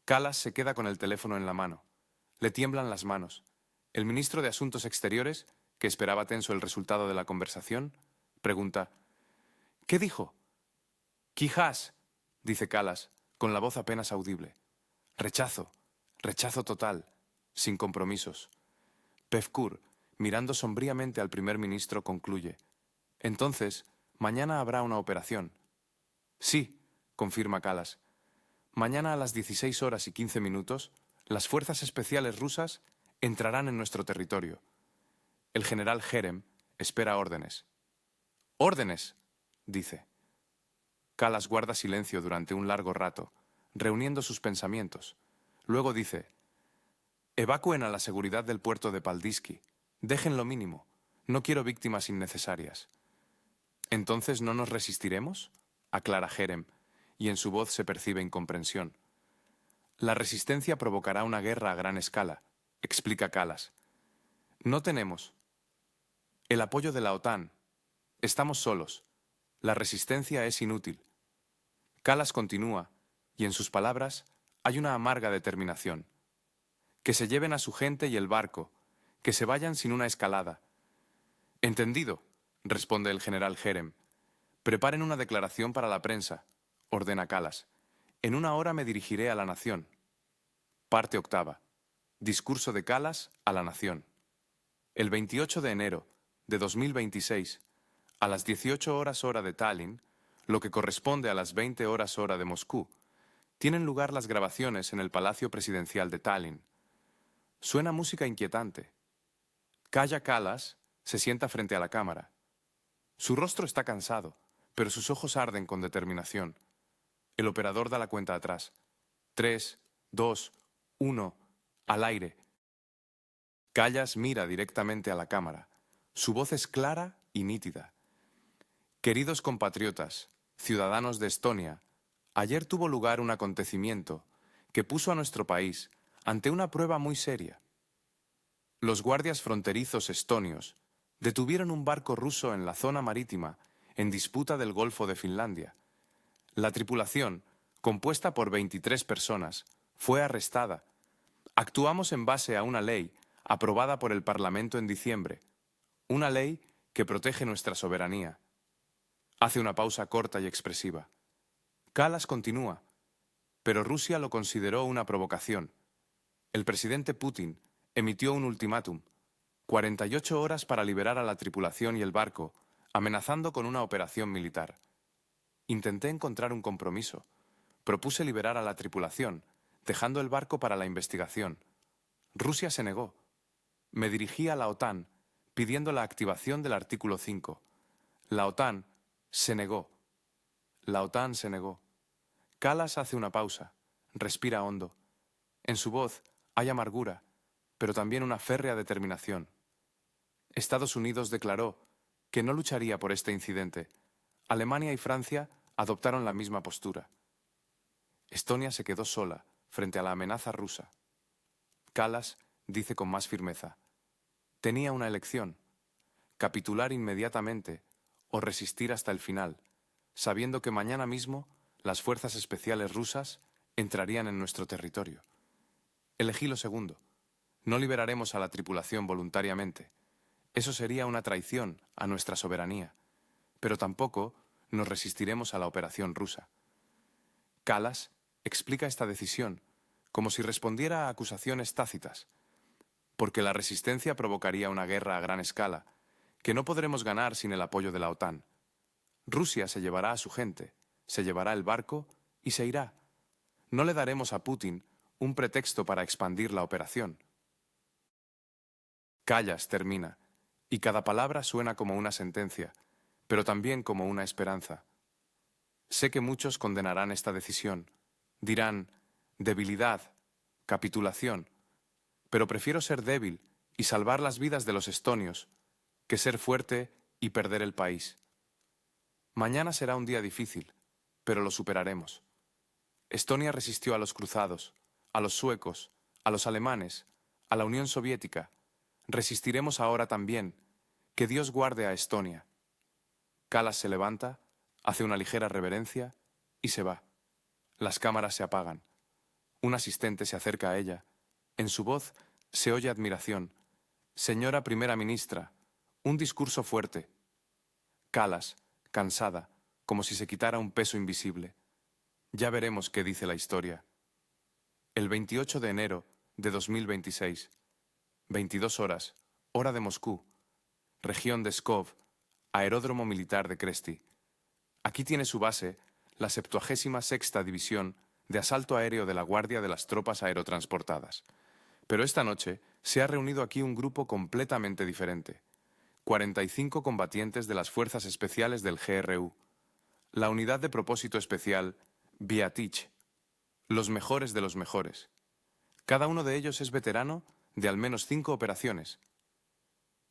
Kallas se queda con el teléfono en la mano. Le tiemblan las manos. El ministro de Asuntos Exteriores, que esperaba tenso el resultado de la conversación, pregunta, ¿qué dijo? Quijas, dice Kallas, con la voz apenas audible. Rechazo, rechazo total, sin compromisos. Pevkur, mirando sombríamente al primer ministro, concluye. Entonces, mañana habrá una operación. Sí, confirma Kallas. Mañana a las 16:15, las fuerzas especiales rusas entrarán en nuestro territorio. El general Jerem espera órdenes. ¡Órdenes!, dice. Kallas guarda silencio durante un largo rato, reuniendo sus pensamientos. Luego dice, evacúen a la seguridad del puerto de Paldiski. Dejen lo mínimo. No quiero víctimas innecesarias. ¿Entonces no nos resistiremos?, aclara Jerem, y en su voz se percibe incomprensión. La resistencia provocará una guerra a gran escala, explica Kallas. No tenemos el apoyo de la OTAN. Estamos solos. La resistencia es inútil. Kallas continúa, y en sus palabras hay una amarga determinación. Que se lleven a su gente y el barco, que se vayan sin una escalada. Entendido, responde el general Jerem. Preparen una declaración para la prensa, ordena Kallas. En 1 hora me dirigiré a la nación. Parte 8. Discurso de Kallas a la nación. El 28 de enero de 2026, a las 18 horas hora de Tallinn, lo que corresponde a las 20 horas hora de Moscú, tienen lugar las grabaciones en el Palacio Presidencial de Tallinn. Suena música inquietante. Kaja Kallas se sienta frente a la cámara. Su rostro está cansado, pero sus ojos arden con determinación. El operador da la cuenta atrás. 3, 2, 1, al aire. Kallas mira directamente a la cámara. Su voz es clara y nítida. Queridos compatriotas, ciudadanos de Estonia, ayer tuvo lugar un acontecimiento que puso a nuestro país ante una prueba muy seria. Los guardias fronterizos estonios detuvieron un barco ruso en la zona marítima en disputa del Golfo de Finlandia. La tripulación, compuesta por 23 personas, fue arrestada. Actuamos en base a una ley aprobada por el Parlamento en diciembre, una ley que protege nuestra soberanía. Hace una pausa corta y expresiva. Kallas continúa, pero Rusia lo consideró una provocación. El presidente Putin emitió un ultimátum, 48 horas para liberar a la tripulación y el barco, amenazando con una operación militar. Intenté encontrar un compromiso. Propuse liberar a la tripulación, dejando el barco para la investigación. Rusia se negó. Me dirigí a la OTAN, pidiendo la activación del artículo 5. La OTAN se negó. La OTAN se negó. Kallas hace una pausa, respira hondo. En su voz hay amargura, pero también una férrea determinación. Estados Unidos declaró que no lucharía por este incidente. Alemania y Francia adoptaron la misma postura. Estonia se quedó sola frente a la amenaza rusa. Kallas dice con más firmeza: tenía una elección, capitular inmediatamente o resistir hasta el final, sabiendo que mañana mismo las fuerzas especiales rusas entrarían en nuestro territorio. Elegí lo segundo. No liberaremos a la tripulación voluntariamente. Eso sería una traición a nuestra soberanía. Pero tampoco nos resistiremos a la operación rusa. Kallas explica esta decisión como si respondiera a acusaciones tácitas, porque la resistencia provocaría una guerra a gran escala, que no podremos ganar sin el apoyo de la OTAN. Rusia se llevará a su gente, se llevará el barco y se irá. No le daremos a Putin un pretexto para expandir la operación. Kallas termina, y cada palabra suena como una sentencia, pero también como una esperanza. Sé que muchos condenarán esta decisión. Dirán, debilidad, capitulación, pero prefiero ser débil y salvar las vidas de los estonios que ser fuerte y perder el país. Mañana será un día difícil, pero lo superaremos. Estonia resistió a los cruzados, a los suecos, a los alemanes, a la Unión Soviética. Resistiremos ahora también. Que Dios guarde a Estonia. Kallas se levanta, hace una ligera reverencia y se va. Las cámaras se apagan. Un asistente se acerca a ella. En su voz se oye admiración. Señora Primera Ministra, un discurso fuerte. Kallas, cansada, como si se quitara un peso invisible. Ya veremos qué dice la historia. El 28 de enero de 2026, 22 horas, hora de Moscú, región de Pskov, aeródromo militar de Kresty. Aquí tiene su base la 76ª División de Asalto Aéreo de la Guardia de las Tropas Aerotransportadas. Pero esta noche se ha reunido aquí un grupo completamente diferente. 45 combatientes de las Fuerzas Especiales del GRU. La Unidad de Propósito Especial Biatich. Los mejores de los mejores. Cada uno de ellos es veterano de al menos 5 operaciones.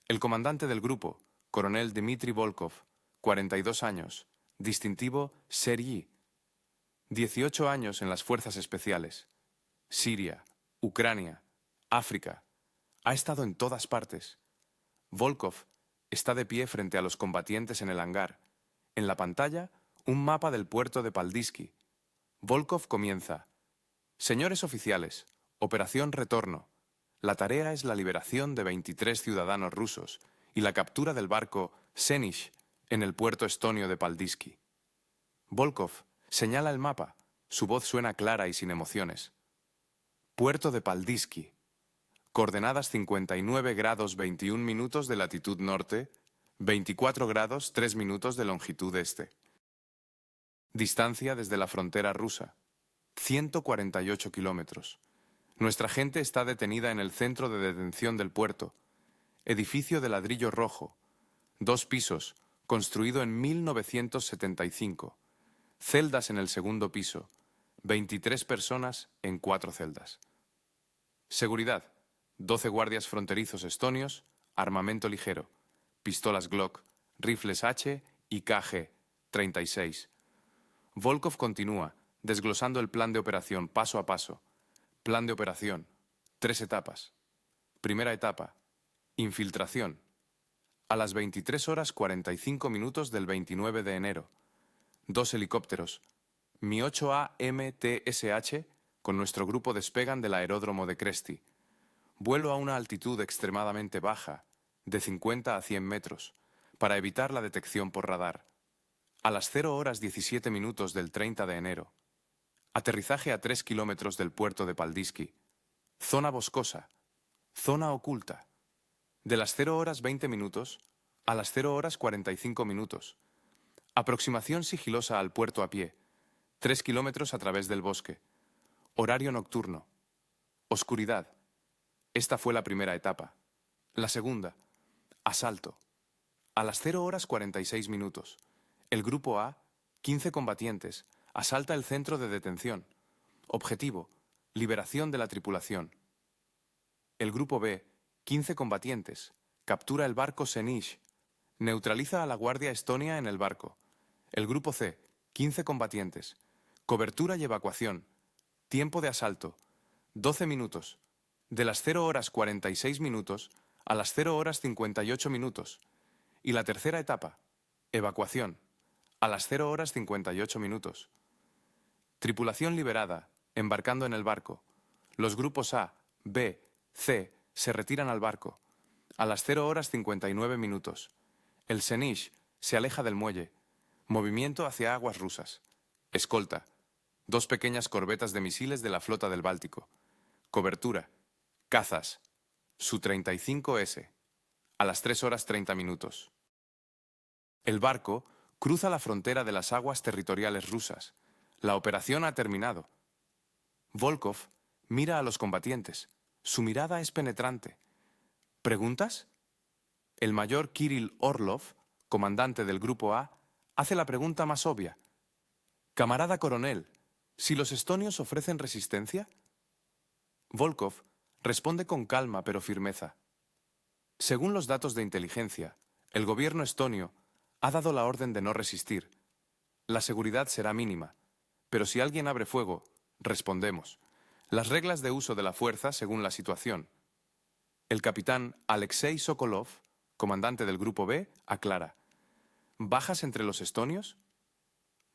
El comandante del grupo, coronel Dmitry Volkov, 42 años, distintivo Seryi. 18 años en las Fuerzas Especiales. Siria, Ucrania, África. Ha estado en todas partes. Volkov está de pie frente a los combatientes en el hangar. En la pantalla, un mapa del puerto de Paldiski. Volkov comienza. Señores oficiales, operación retorno. La tarea es la liberación de 23 ciudadanos rusos y la captura del barco Senish en el puerto estonio de Paldiski. Volkov señala el mapa. Su voz suena clara y sin emociones. Puerto de Paldiski. Coordenadas 59 grados 21 minutos de latitud norte, 24 grados 3 minutos de longitud este. Distancia desde la frontera rusa, 148 kilómetros. Nuestra gente está detenida en el centro de detención del puerto. Edificio de ladrillo rojo, 2 pisos, construido en 1975. Celdas en el segundo piso, 23 personas en 4 celdas. Seguridad, 12 guardias fronterizos estonios, armamento ligero, pistolas Glock, rifles H y KG-36. Volkov continúa, desglosando el plan de operación paso a paso. Plan de operación, 3 etapas. Primera etapa, infiltración. A las 23 horas 45 minutos del 29 de enero. 2 helicópteros, Mi-8A MTSH, con nuestro grupo despegan del aeródromo de Kresty. Vuelo a una altitud extremadamente baja, de 50 a 100 metros, para evitar la detección por radar. A las 0:17 del 30 de enero. Aterrizaje a 3 kilómetros del puerto de Paldiski. Zona boscosa. Zona oculta. De las 0:20 a las 0:45. Aproximación sigilosa al puerto a pie. 3 kilómetros a través del bosque. Horario nocturno. Oscuridad. Esta fue la primera etapa. La segunda. Asalto. A las 0:46. El grupo A, 15 combatientes, asalta el centro de detención. Objetivo: liberación de la tripulación. El grupo B, 15 combatientes, captura el barco Senish. Neutraliza a la Guardia Estonia en el barco. El grupo C, 15 combatientes. Cobertura y evacuación. Tiempo de asalto: 12 minutos. De las 0:46 a las 0:58. Y la tercera etapa, evacuación, a las 0:58. Tripulación liberada, embarcando en el barco. Los grupos A, B, C se retiran al barco. A las 0:59. El Senish se aleja del muelle. Movimiento hacia aguas rusas. Escolta. 2 pequeñas corbetas de misiles de la flota del Báltico. Cobertura. Cazas. Su-35S. A las 3:30. El barco cruza la frontera de las aguas territoriales rusas. La operación ha terminado. Volkov mira a los combatientes. Su mirada es penetrante. ¿Preguntas? El mayor Kirill Orlov, comandante del Grupo A, hace la pregunta más obvia. Camarada coronel, ¿si los estonios ofrecen resistencia? Volkov responde con calma pero firmeza. Según los datos de inteligencia, el gobierno estonio ha dado la orden de no resistir. La seguridad será mínima, pero si alguien abre fuego, respondemos. Las reglas de uso de la fuerza según la situación. El capitán Alexei Sokolov, comandante del Grupo B, aclara. ¿Bajas entre los estonios?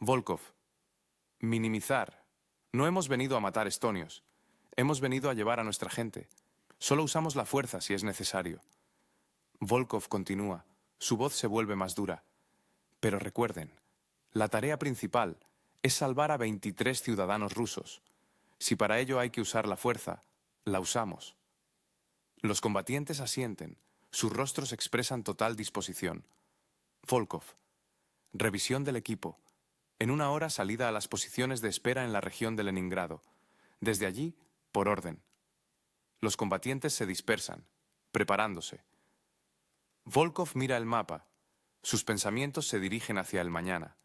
Volkov. Minimizar. No hemos venido a matar estonios. Hemos venido a llevar a nuestra gente. Solo usamos la fuerza si es necesario. Volkov continúa. Su voz se vuelve más dura. Pero recuerden, la tarea principal es salvar a 23 ciudadanos rusos. Si para ello hay que usar la fuerza, la usamos. Los combatientes asienten. Sus rostros expresan total disposición. Volkov. Revisión del equipo. En 1 hora salida a las posiciones de espera en la región de Leningrado. Desde allí, por orden. Los combatientes se dispersan, preparándose. Volkov mira el mapa. Sus pensamientos se dirigen hacia el mañana.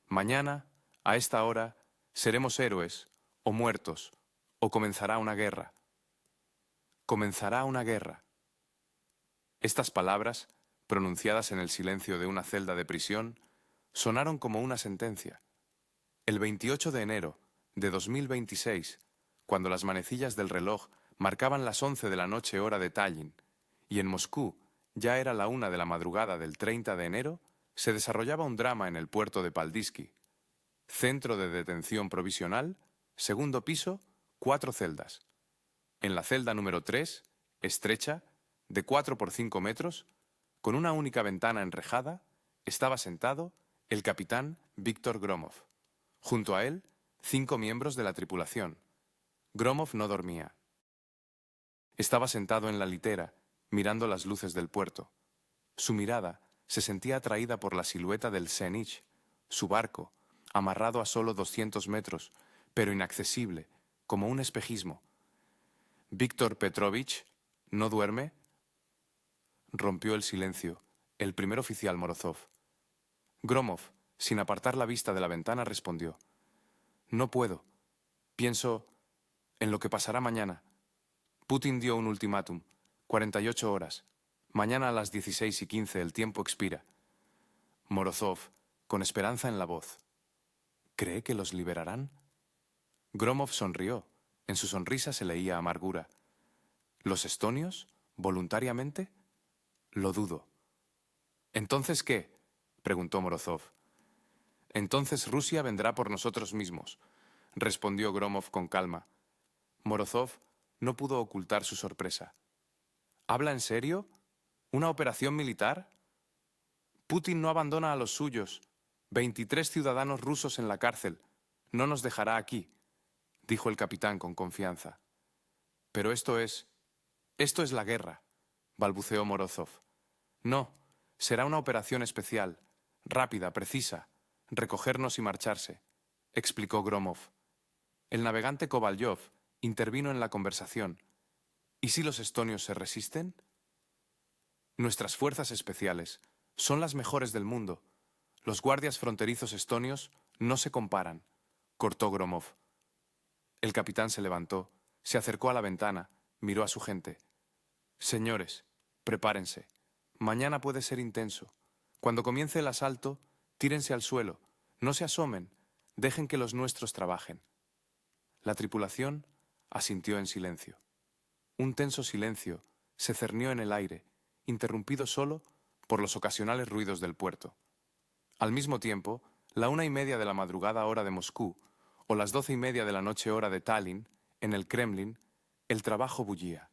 Mañana, a esta hora, seremos héroes, o muertos, o comenzará una guerra. Comenzará una guerra. Estas palabras, pronunciadas en el silencio de una celda de prisión, sonaron como una sentencia. El 28 de enero de 2026, cuando las manecillas del reloj marcaban las 11 de la noche hora de Tallin, y en Moscú ya era la 1 de la madrugada del 30 de enero, se desarrollaba un drama en el puerto de Paldiski. Centro de detención provisional, segundo piso, 4 celdas. En la celda número 3, estrecha, de 4 por 5 metros, con una única ventana enrejada, estaba sentado el capitán Víctor Gromov. Junto a él, 5 miembros de la tripulación. Gromov no dormía. Estaba sentado en la litera, mirando las luces del puerto. Su mirada se sentía atraída por la silueta del Senish, su barco, amarrado a solo 200 metros, pero inaccesible, como un espejismo. «Víctor Petrovich, ¿no duerme?», rompió el silencio el primer oficial Morozov. Gromov, sin apartar la vista de la ventana, respondió. «No puedo. Pienso en lo que pasará mañana. Putin dio un ultimátum. 48 horas. Mañana a las 16:15 el tiempo expira». Morozov, con esperanza en la voz. «¿Cree que los liberarán?». Gromov sonrió. En su sonrisa se leía amargura. «¿Los estonios? ¿Voluntariamente? Lo dudo». «¿Entonces qué?», preguntó Morozov. «Entonces Rusia vendrá por nosotros mismos», respondió Gromov con calma. Morozov no pudo ocultar su sorpresa. «¿Habla en serio? ¿Una operación militar?». Putin no abandona a los suyos. 23 ciudadanos rusos en la cárcel. No nos dejará aquí, dijo el capitán con confianza. Pero esto es la guerra, balbuceó Morozov. No, será una operación especial, rápida, precisa, recogernos y marcharse, explicó Gromov. El navegante Kovalyov intervino en la conversación. ¿Y si los estonios se resisten? Nuestras fuerzas especiales son las mejores del mundo. Los guardias fronterizos estonios no se comparan, cortó Gromov. El capitán se levantó, se acercó a la ventana, miró a su gente. Señores, prepárense. Mañana puede ser intenso. Cuando comience el asalto, tírense al suelo. No se asomen. Dejen que los nuestros trabajen. La tripulación asintió en silencio. Un tenso silencio se cernió en el aire, interrumpido solo por los ocasionales ruidos del puerto. Al mismo tiempo, la 1:30 de la madrugada hora de Moscú, o las 12:30 de la noche hora de Tallinn, en el Kremlin, el trabajo bullía.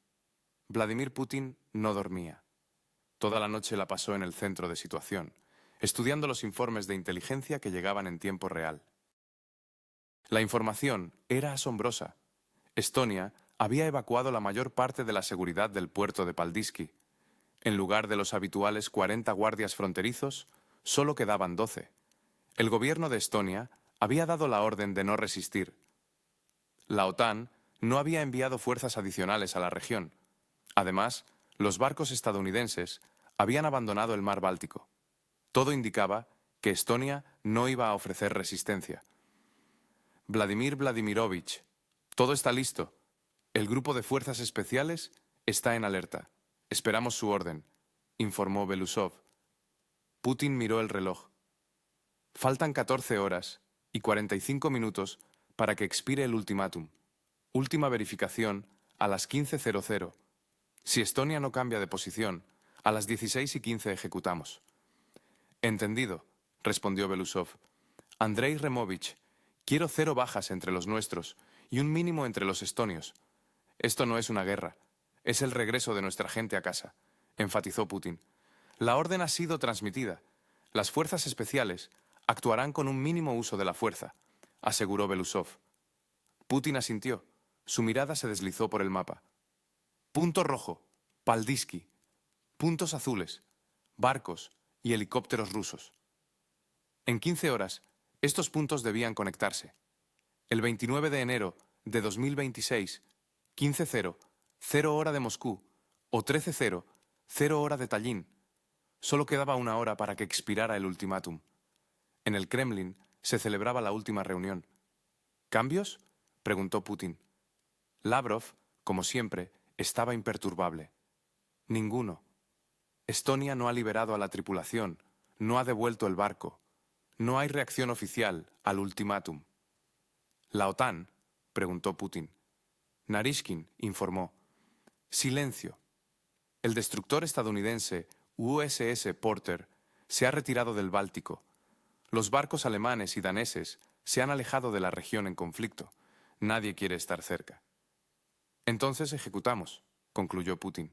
Vladimir Putin no dormía. Toda la noche la pasó en el centro de situación, estudiando los informes de inteligencia que llegaban en tiempo real. La información era asombrosa. Estonia había evacuado la mayor parte de la seguridad del puerto de Paldiski. En lugar de los habituales 40 guardias fronterizos, solo quedaban 12. El gobierno de Estonia había dado la orden de no resistir. La OTAN no había enviado fuerzas adicionales a la región. Además, los barcos estadounidenses habían abandonado el mar Báltico. Todo indicaba que Estonia no iba a ofrecer resistencia. Vladimir Vladimirovich, todo está listo. El grupo de fuerzas especiales está en alerta. Esperamos su orden, informó Belousov. Putin miró el reloj. Faltan 14 horas y 45 minutos para que expire el ultimátum. Última verificación a las 15:00. Si Estonia no cambia de posición, a las 16:15 ejecutamos. Entendido, respondió Belousov. Andrei Removich, quiero 0 bajas entre los nuestros y un mínimo entre los estonios. Esto no es una guerra, es el regreso de nuestra gente a casa, enfatizó Putin. La orden ha sido transmitida. Las fuerzas especiales actuarán con un mínimo uso de la fuerza, aseguró Belousov. Putin asintió. Su mirada se deslizó por el mapa. Punto rojo, Paldiski. Puntos azules, barcos y helicópteros rusos. En 15 horas, estos puntos debían conectarse. El 29 de enero de 2026, 15:00, 0 hora de Moscú, o 13:00, 0 hora de Tallinn. Solo quedaba una hora para que expirara el ultimátum. En el Kremlin se celebraba la última reunión. ¿Cambios?, preguntó Putin. Lavrov, como siempre, estaba imperturbable. Ninguno. Estonia no ha liberado a la tripulación, no ha devuelto el barco. No hay reacción oficial al ultimátum. ¿La OTAN?, preguntó Putin. Naryshkin informó. Silencio. El destructor estadounidense USS Porter se ha retirado del Báltico. Los barcos alemanes y daneses se han alejado de la región en conflicto. Nadie quiere estar cerca. Entonces ejecutamos, concluyó Putin.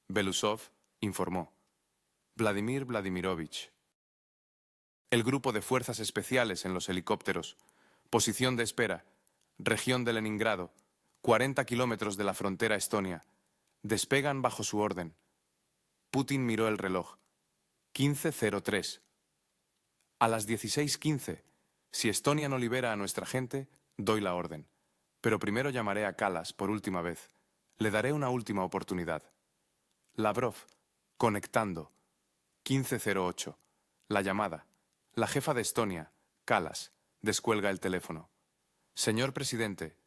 Belousov informó. Vladimir Vladimirovich. El grupo de fuerzas especiales en los helicópteros. Posición de espera. Región de Leningrado. 40 kilómetros de la frontera estonia. Despegan bajo su orden. Putin miró el reloj. 15:03. A las 16:15, si Estonia no libera a nuestra gente, doy la orden. Pero primero llamaré a Kallas por última vez. Le daré una última oportunidad. Lavrov, conectando. 15:08. La llamada. La jefa de Estonia, Kallas, descuelga el teléfono. Señor presidente.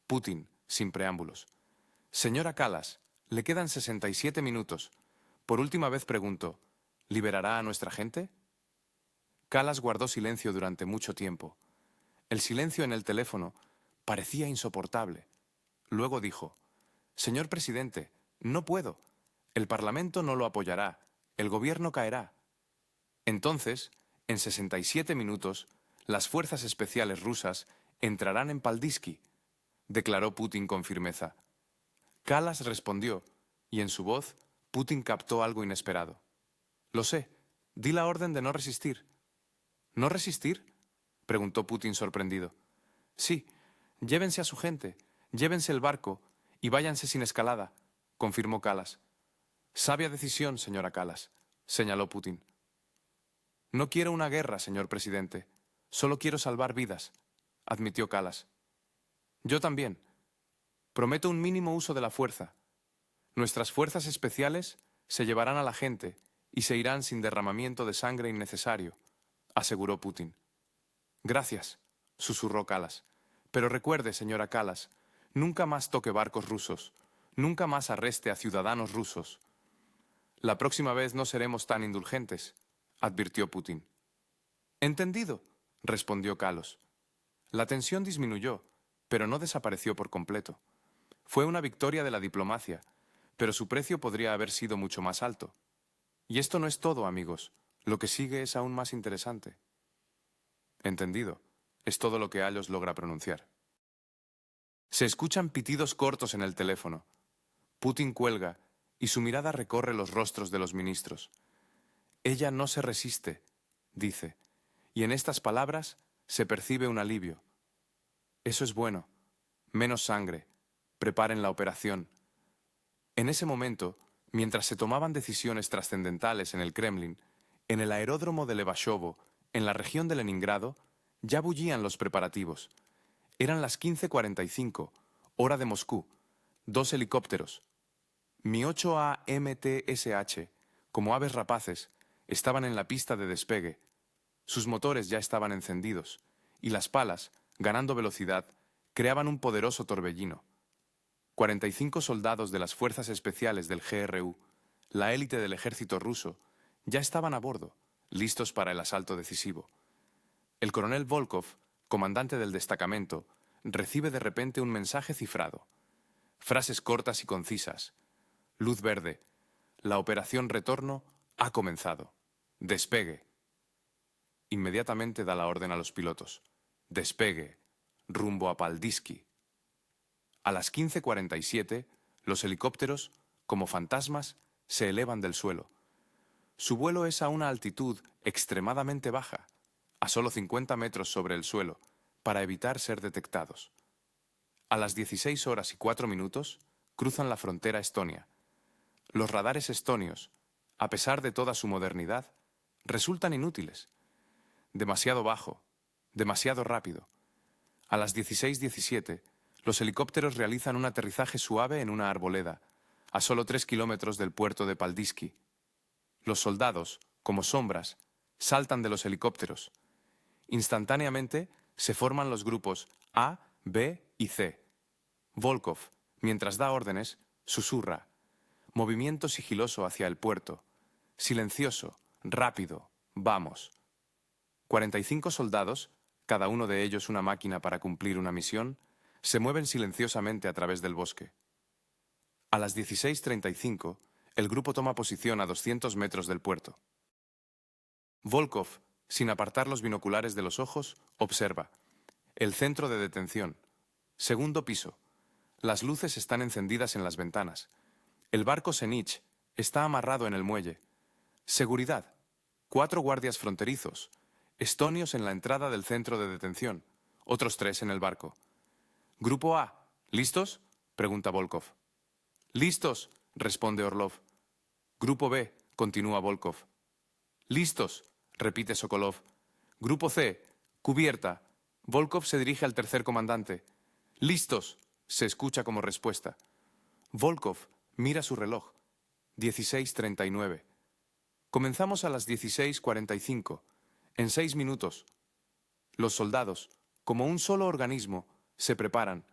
Putin, sin preámbulos. Señora Kallas, le quedan 67 minutos. Por última vez pregunto, ¿liberará a nuestra gente? Kallas guardó silencio durante mucho tiempo. El silencio en el teléfono parecía insoportable. Luego dijo, Señor presidente, no puedo. El Parlamento no lo apoyará. El gobierno caerá. Entonces, en 67 minutos, las fuerzas especiales rusas entrarán en Paldiski, declaró Putin con firmeza. Kallas respondió, y en su voz, Putin captó algo inesperado. Lo sé, Di la orden de no resistir. ¿No resistir?, preguntó Putin sorprendido. Sí, llévense a su gente, llévense el barco y váyanse sin escalada, confirmó Kallas. Sabia decisión, señora Kallas, señaló Putin. No quiero una guerra, señor presidente. Solo quiero salvar vidas, admitió Kallas. Yo también. Prometo un mínimo uso de la fuerza. Nuestras fuerzas especiales se llevarán a la gente y se irán sin derramamiento de sangre innecesario, aseguró Putin. Gracias, susurró Kallas. Pero recuerde, señora Kallas, nunca más toque barcos rusos, nunca más arreste a ciudadanos rusos. La próxima vez no seremos tan indulgentes, advirtió Putin. Entendido, respondió Kallas. La tensión disminuyó, pero no desapareció por completo. Fue una victoria de la diplomacia, pero su precio podría haber sido mucho más alto. Y esto no es todo, amigos. Lo que sigue es aún más interesante. Entendido. Es todo lo que Allos logra pronunciar. Se escuchan pitidos cortos en el teléfono. Putin cuelga y su mirada recorre los rostros de los ministros. Ella no se resiste, dice, y en estas palabras se percibe un alivio. Eso es bueno. Menos sangre. Preparen la operación. En ese momento, mientras se tomaban decisiones trascendentales en el Kremlin, en el aeródromo de Levashovo, en la región de Leningrado, ya bullían los preparativos. Eran las 15:45, hora de Moscú. 2 helicópteros. Mi-8A MTSH, como aves rapaces, estaban en la pista de despegue. Sus motores ya estaban encendidos, y las palas, ganando velocidad, creaban un poderoso torbellino. 45 soldados de las fuerzas especiales del GRU, la élite del ejército ruso, ya estaban a bordo, listos para el asalto decisivo. El coronel Volkov, comandante del destacamento, recibe de repente un mensaje cifrado. Frases cortas y concisas. Luz verde. La operación retorno ha comenzado. Despegue. Inmediatamente da la orden a los pilotos. Despegue. Rumbo a Paldiski. A las 15:47, los helicópteros, como fantasmas, se elevan del suelo. Su vuelo es a una altitud extremadamente baja, a solo 50 metros sobre el suelo, para evitar ser detectados. A las 16:04, cruzan la frontera estonia. Los radares estonios, a pesar de toda su modernidad, resultan inútiles. Demasiado bajo, demasiado rápido. A las 16:17, los helicópteros realizan un aterrizaje suave en una arboleda, a solo 3 kilómetros del puerto de Paldiski. Los soldados, como sombras, saltan de los helicópteros. Instantáneamente se forman los grupos A, B y C. Volkov, mientras da órdenes, susurra. Movimiento sigiloso hacia el puerto. Silencioso, rápido, vamos. 45 soldados, cada uno de ellos una máquina para cumplir una misión, se mueven silenciosamente a través del bosque. A las 16:35, el grupo toma posición a 200 metros del puerto. Volkov, sin apartar los binoculares de los ojos, observa. El centro de detención. Segundo piso. Las luces están encendidas en las ventanas. El barco Senich está amarrado en el muelle. Seguridad. 4 guardias fronterizos. Estonios en la entrada del centro de detención. Otros 3 en el barco. Grupo A. ¿Listos?, pregunta Volkov. Listos, responde Orlov. Grupo B, continúa Volkov. Listos, repite Sokolov. Grupo C, cubierta. Volkov se dirige al tercer comandante. Listos, se escucha como respuesta. Volkov mira su reloj. 16:39. Comenzamos a las 16:45. En 6 minutos. Los soldados, como un solo organismo, se preparan,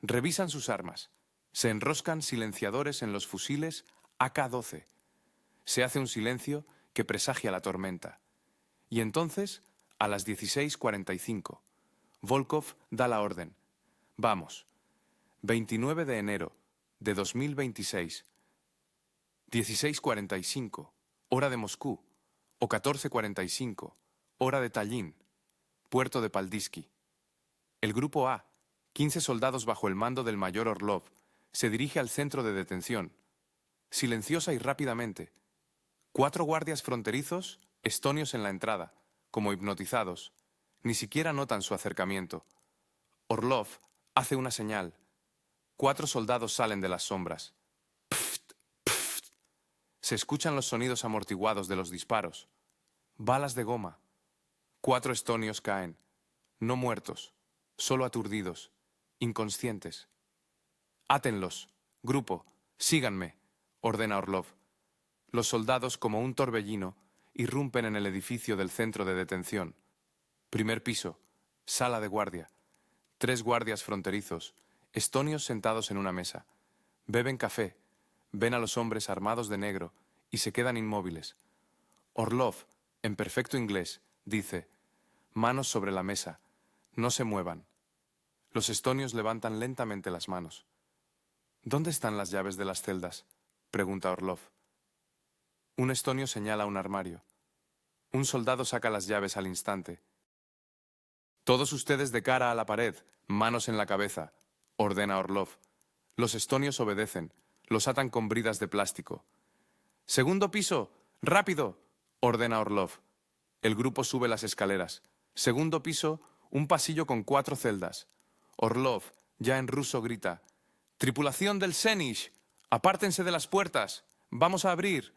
revisan sus armas, se enroscan silenciadores en los fusiles AK-12. Se hace un silencio que presagia la tormenta. Y entonces, a las 16:45, Volkov da la orden. Vamos. 29 de enero de 2026. 16:45, hora de Moscú, o 14:45, hora de Tallin, puerto de Paldiski. El grupo A, 15 soldados bajo el mando del mayor Orlov, se dirige al centro de detención. Silenciosa y rápidamente. 4 guardias fronterizos Estonios en la entrada, como hipnotizados, ni siquiera notan su acercamiento. Orlov hace una señal. 4 soldados salen de las sombras. Pft, pft. Se escuchan los sonidos amortiguados de los disparos. Balas de goma. 4 estonios caen. No muertos, solo aturdidos, inconscientes. Átenlos. Grupo, síganme, ordena Orlov. Los soldados, como un torbellino, irrumpen en el edificio del centro de detención. Primer piso, sala de guardia. 3 guardias fronterizos, estonios sentados en una mesa. Beben café, ven a los hombres armados de negro y se quedan inmóviles. Orlov, en perfecto inglés, dice: manos sobre la mesa, no se muevan. Los estonios levantan lentamente las manos. ¿Dónde están las llaves de las celdas?, pregunta Orlov. Un estonio señala un armario. Un soldado saca las llaves al instante. Todos ustedes de cara a la pared, manos en la cabeza, ordena Orlov. Los estonios obedecen, los atan con bridas de plástico. Segundo piso, rápido, ordena Orlov. El grupo sube las escaleras. Segundo piso, un pasillo con 4 celdas. Orlov, ya en ruso, grita: «Tripulación del Senish, apártense de las puertas, vamos a abrir».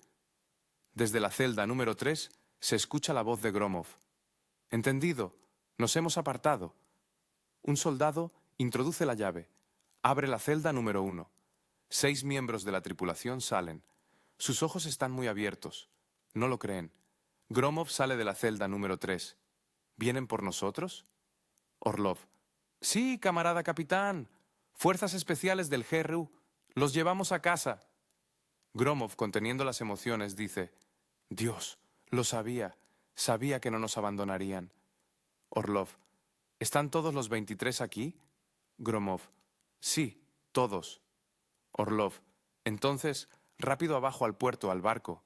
Desde la celda número 3 se escucha la voz de Gromov. «Entendido, nos hemos apartado». Un soldado introduce la llave, abre la celda número 1. 6 miembros de la tripulación salen. Sus ojos están muy abiertos. No lo creen. Gromov sale de la celda número 3. ¿Vienen por nosotros? Orlov: «Sí, camarada capitán. Fuerzas especiales del GRU. Los llevamos a casa». Gromov, conteniendo las emociones, dice: «Dios, lo sabía. Sabía que no nos abandonarían». Orlov: «¿Están todos los 23 aquí?» Gromov: «Sí, todos». Orlov: «Entonces, rápido abajo al puerto, al barco».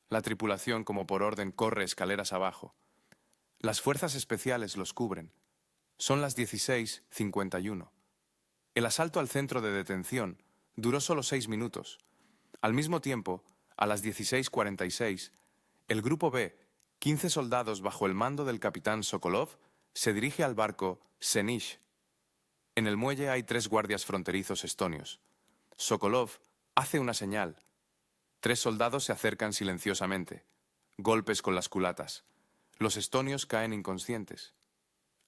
La tripulación, como por orden, corre escaleras abajo. Las fuerzas especiales los cubren. Son las 16:51. El asalto al centro de detención duró solo 6 minutos. Al mismo tiempo, a las 16:46, el Grupo B, 15 soldados bajo el mando del capitán Sokolov, se dirige al barco Senish. En el muelle hay 3 guardias fronterizos estonios. Sokolov hace una señal. 3 soldados se acercan silenciosamente. Golpes con las culatas. Los estonios caen inconscientes.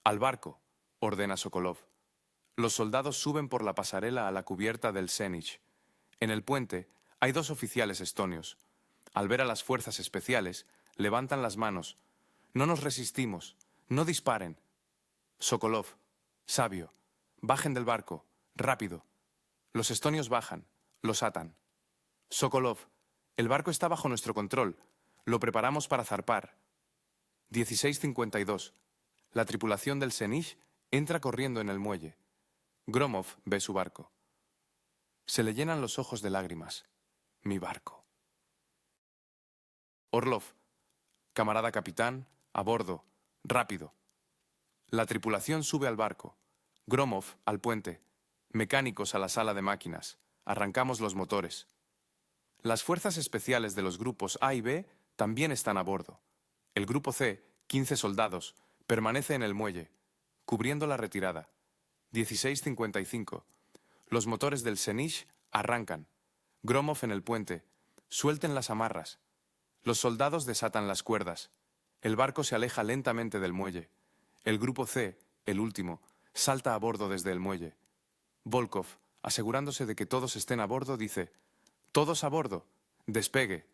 «Al barco», ordena Sokolov. Los soldados suben por la pasarela a la cubierta del Senish. En el puente hay 2 oficiales estonios. Al ver a las fuerzas especiales, levantan las manos. «No nos resistimos. No disparen». Sokolov: «Sabio. Bajen del barco. Rápido». Los estonios bajan. Los atan. Sokolov: «El barco está bajo nuestro control. Lo preparamos para zarpar». 16:52. La tripulación del Senish entra corriendo en el muelle. Gromov ve su barco. Se le llenan los ojos de lágrimas. Mi barco. Orlov: «Camarada capitán, a bordo. Rápido». La tripulación sube al barco. Gromov al puente. Mecánicos a la sala de máquinas. Arrancamos los motores. Las fuerzas especiales de los grupos A y B también están a bordo. El grupo C, 15 soldados, permanece en el muelle, cubriendo la retirada. 16:55. Los motores del Senish arrancan. Gromov en el puente. Suelten las amarras. Los soldados desatan las cuerdas. El barco se aleja lentamente del muelle. El grupo C, el último, salta a bordo desde el muelle. Volkov, asegurándose de que todos estén a bordo, dice: «Todos a bordo. Despegue».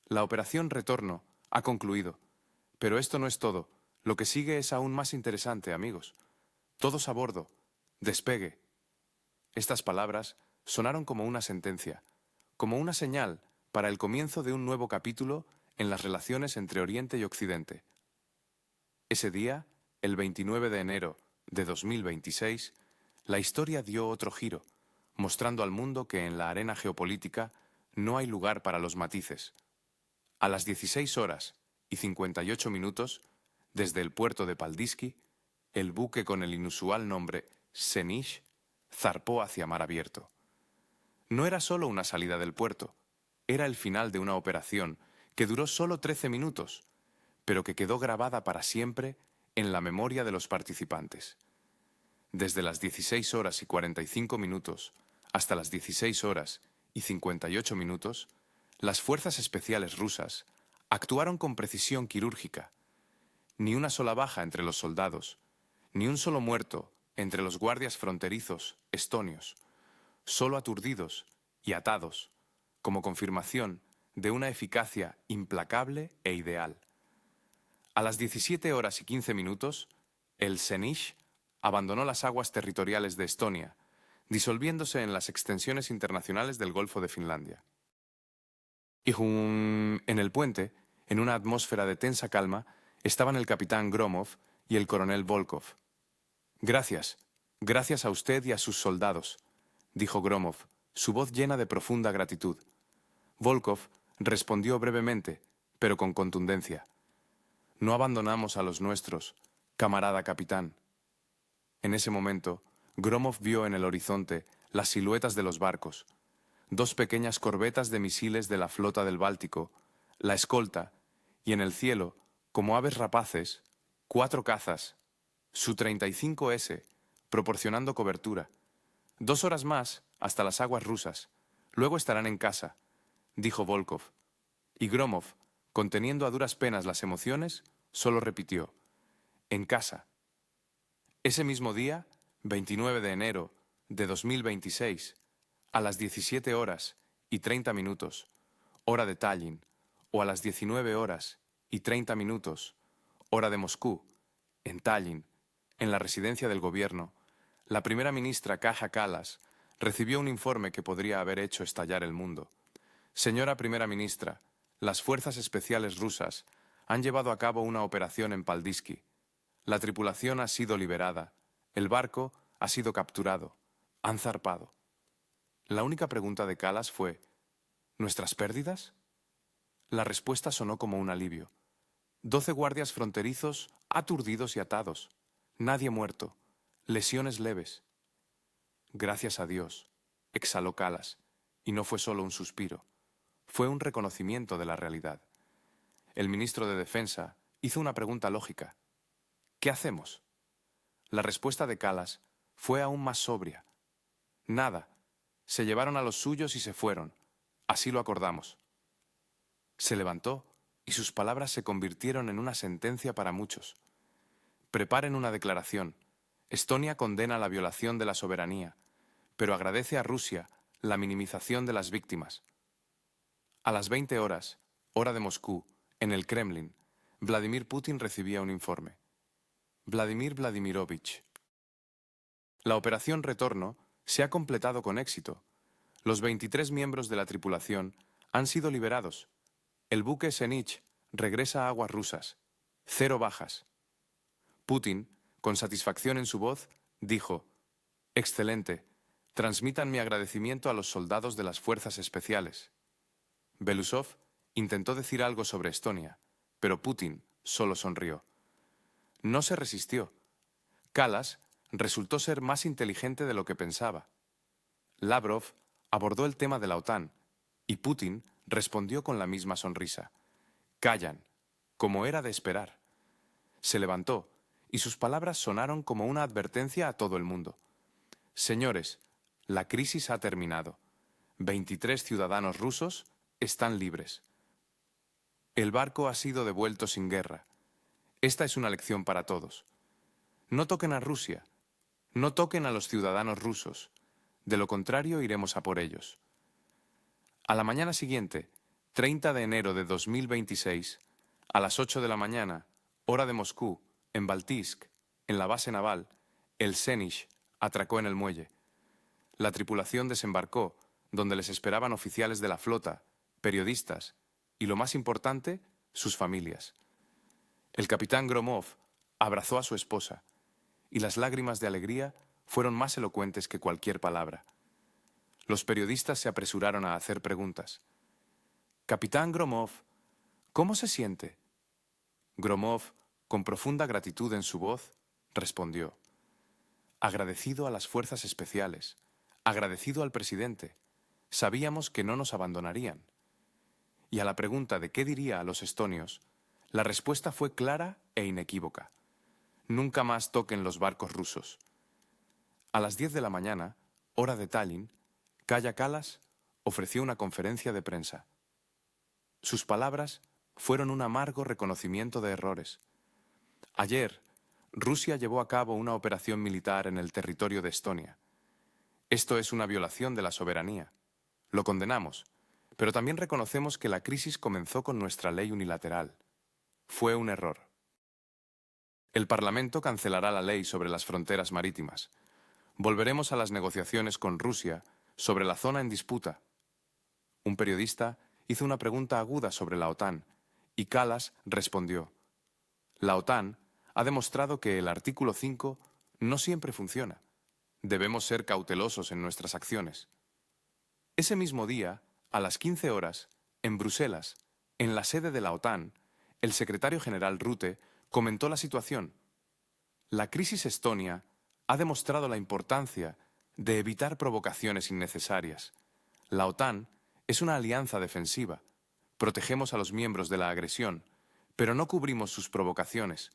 La operación Retorno ha concluido. Pero esto no es todo. Lo que sigue es aún más interesante, amigos. Todos a bordo. Despegue. Estas palabras sonaron como una sentencia, como una señal para el comienzo de un nuevo capítulo en las relaciones entre Oriente y Occidente. Ese día, el 29 de enero de 2026, la historia dio otro giro, mostrando al mundo que en la arena geopolítica no hay lugar para los matices. A las 16:58, desde el puerto de Paldiski, el buque con el inusual nombre Senish zarpó hacia mar abierto. No era solo una salida del puerto, era el final de una operación que duró solo 13 minutos, pero que quedó grabada para siempre en la memoria de los participantes. Desde las 16 horas y 45 minutos hasta las 16 horas y 58 minutos, las fuerzas especiales rusas actuaron con precisión quirúrgica. Ni una sola baja entre los soldados, ni un solo muerto entre los guardias fronterizos estonios, solo aturdidos y atados, como confirmación de una eficacia implacable e ideal. A las 17 horas y 15 minutos, el Senish abandonó las aguas territoriales de Estonia, disolviéndose en las extensiones internacionales del Golfo de Finlandia. Y en el puente, en una atmósfera de tensa calma, estaban el capitán Gromov y el coronel Volkov. «Gracias, gracias a usted y a sus soldados», dijo Gromov, su voz llena de profunda gratitud. Volkov respondió brevemente, pero con contundencia. «No abandonamos a los nuestros, camarada capitán». En ese momento, Gromov vio en el horizonte las siluetas de los barcos, dos pequeñas corbetas de misiles de la flota del Báltico, la escolta, y en el cielo, como aves rapaces, 4 cazas, Su-35S, proporcionando cobertura. 2 horas más hasta las aguas rusas, luego estarán en casa, dijo Volkov. Y Gromov, conteniendo a duras penas las emociones, solo repitió: en casa. Ese mismo día, 29 de enero de 2026, a las 17 horas y 30 minutos, hora de Tallinn, o a las 19 horas y 30 minutos, hora de Moscú, en Tallinn, en la residencia del gobierno, la primera ministra Kaja Kallas recibió un informe que podría haber hecho estallar el mundo. Señora primera ministra, las fuerzas especiales rusas han llevado a cabo una operación en Paldiski. La tripulación ha sido liberada, el barco ha sido capturado, han zarpado. La única pregunta de Kallas fue: ¿nuestras pérdidas? La respuesta sonó como un alivio. 12 guardias fronterizos aturdidos y atados. Nadie muerto. Lesiones leves. Gracias a Dios, exhaló Kallas, y no fue solo un suspiro. Fue un reconocimiento de la realidad. El ministro de Defensa hizo una pregunta lógica. ¿Qué hacemos? La respuesta de Kallas fue aún más sobria. Nada. Se llevaron a los suyos y se fueron. Así lo acordamos. Se levantó y sus palabras se convirtieron en una sentencia para muchos. Preparen una declaración. Estonia condena la violación de la soberanía, pero agradece a Rusia la minimización de las víctimas. A las 20 horas, hora de Moscú, en el Kremlin, Vladimir Putin recibía un informe. Vladimir Vladimirovich. La operación Retorno se ha completado con éxito. Los 23 miembros de la tripulación han sido liberados. El buque Senich regresa a aguas rusas. 0 bajas. Putin, con satisfacción en su voz, dijo: «Excelente. Transmitan mi agradecimiento a los soldados de las fuerzas especiales». Belousov intentó decir algo sobre Estonia, pero Putin solo sonrió. No se resistió. Kallas resultó ser más inteligente de lo que pensaba. Lavrov abordó el tema de la OTAN y Putin respondió con la misma sonrisa. Callan, como era de esperar. Se levantó y sus palabras sonaron como una advertencia a todo el mundo. Señores, la crisis ha terminado. 23 ciudadanos rusos están libres. El barco ha sido devuelto sin guerra. Esta es una lección para todos. No toquen a Rusia. No toquen a los ciudadanos rusos. De lo contrario, iremos a por ellos. A la mañana siguiente, 30 de enero de 2026, a las 8 de la mañana, hora de Moscú, en Baltisk, en la base naval, el Senish atracó en el muelle. La tripulación desembarcó, donde les esperaban oficiales de la flota, periodistas y, lo más importante, sus familias. El capitán Gromov abrazó a su esposa y las lágrimas de alegría fueron más elocuentes que cualquier palabra. Los periodistas se apresuraron a hacer preguntas. «Capitán Gromov, ¿cómo se siente?» Gromov, con profunda gratitud en su voz, respondió: «Agradecido a las fuerzas especiales, agradecido al presidente. Sabíamos que no nos abandonarían». y a la pregunta de qué diría a los estonios, la respuesta fue clara e inequívoca. Nunca más toquen los barcos rusos. A las 10 de la mañana, hora de Tallinn, Kaja Kallas ofreció una conferencia de prensa. Sus palabras fueron un amargo reconocimiento de errores. Ayer, Rusia llevó a cabo una operación militar en el territorio de Estonia. Esto es una violación de la soberanía. Lo condenamos, pero también reconocemos que la crisis comenzó con nuestra ley unilateral. Fue un error. El Parlamento cancelará la ley sobre las fronteras marítimas. Volveremos a las negociaciones con Rusia sobre la zona en disputa. Un periodista hizo una pregunta aguda sobre la OTAN y Kallas respondió: la OTAN ha demostrado que el artículo 5 no siempre funciona. Debemos ser cautelosos en nuestras acciones. Ese mismo día, a las 15 horas, en Bruselas, en la sede de la OTAN, el secretario general Rutte comentó la situación. La crisis estonia ha demostrado la importancia de evitar provocaciones innecesarias. La OTAN es una alianza defensiva. Protegemos a los miembros de la agresión, pero no cubrimos sus provocaciones.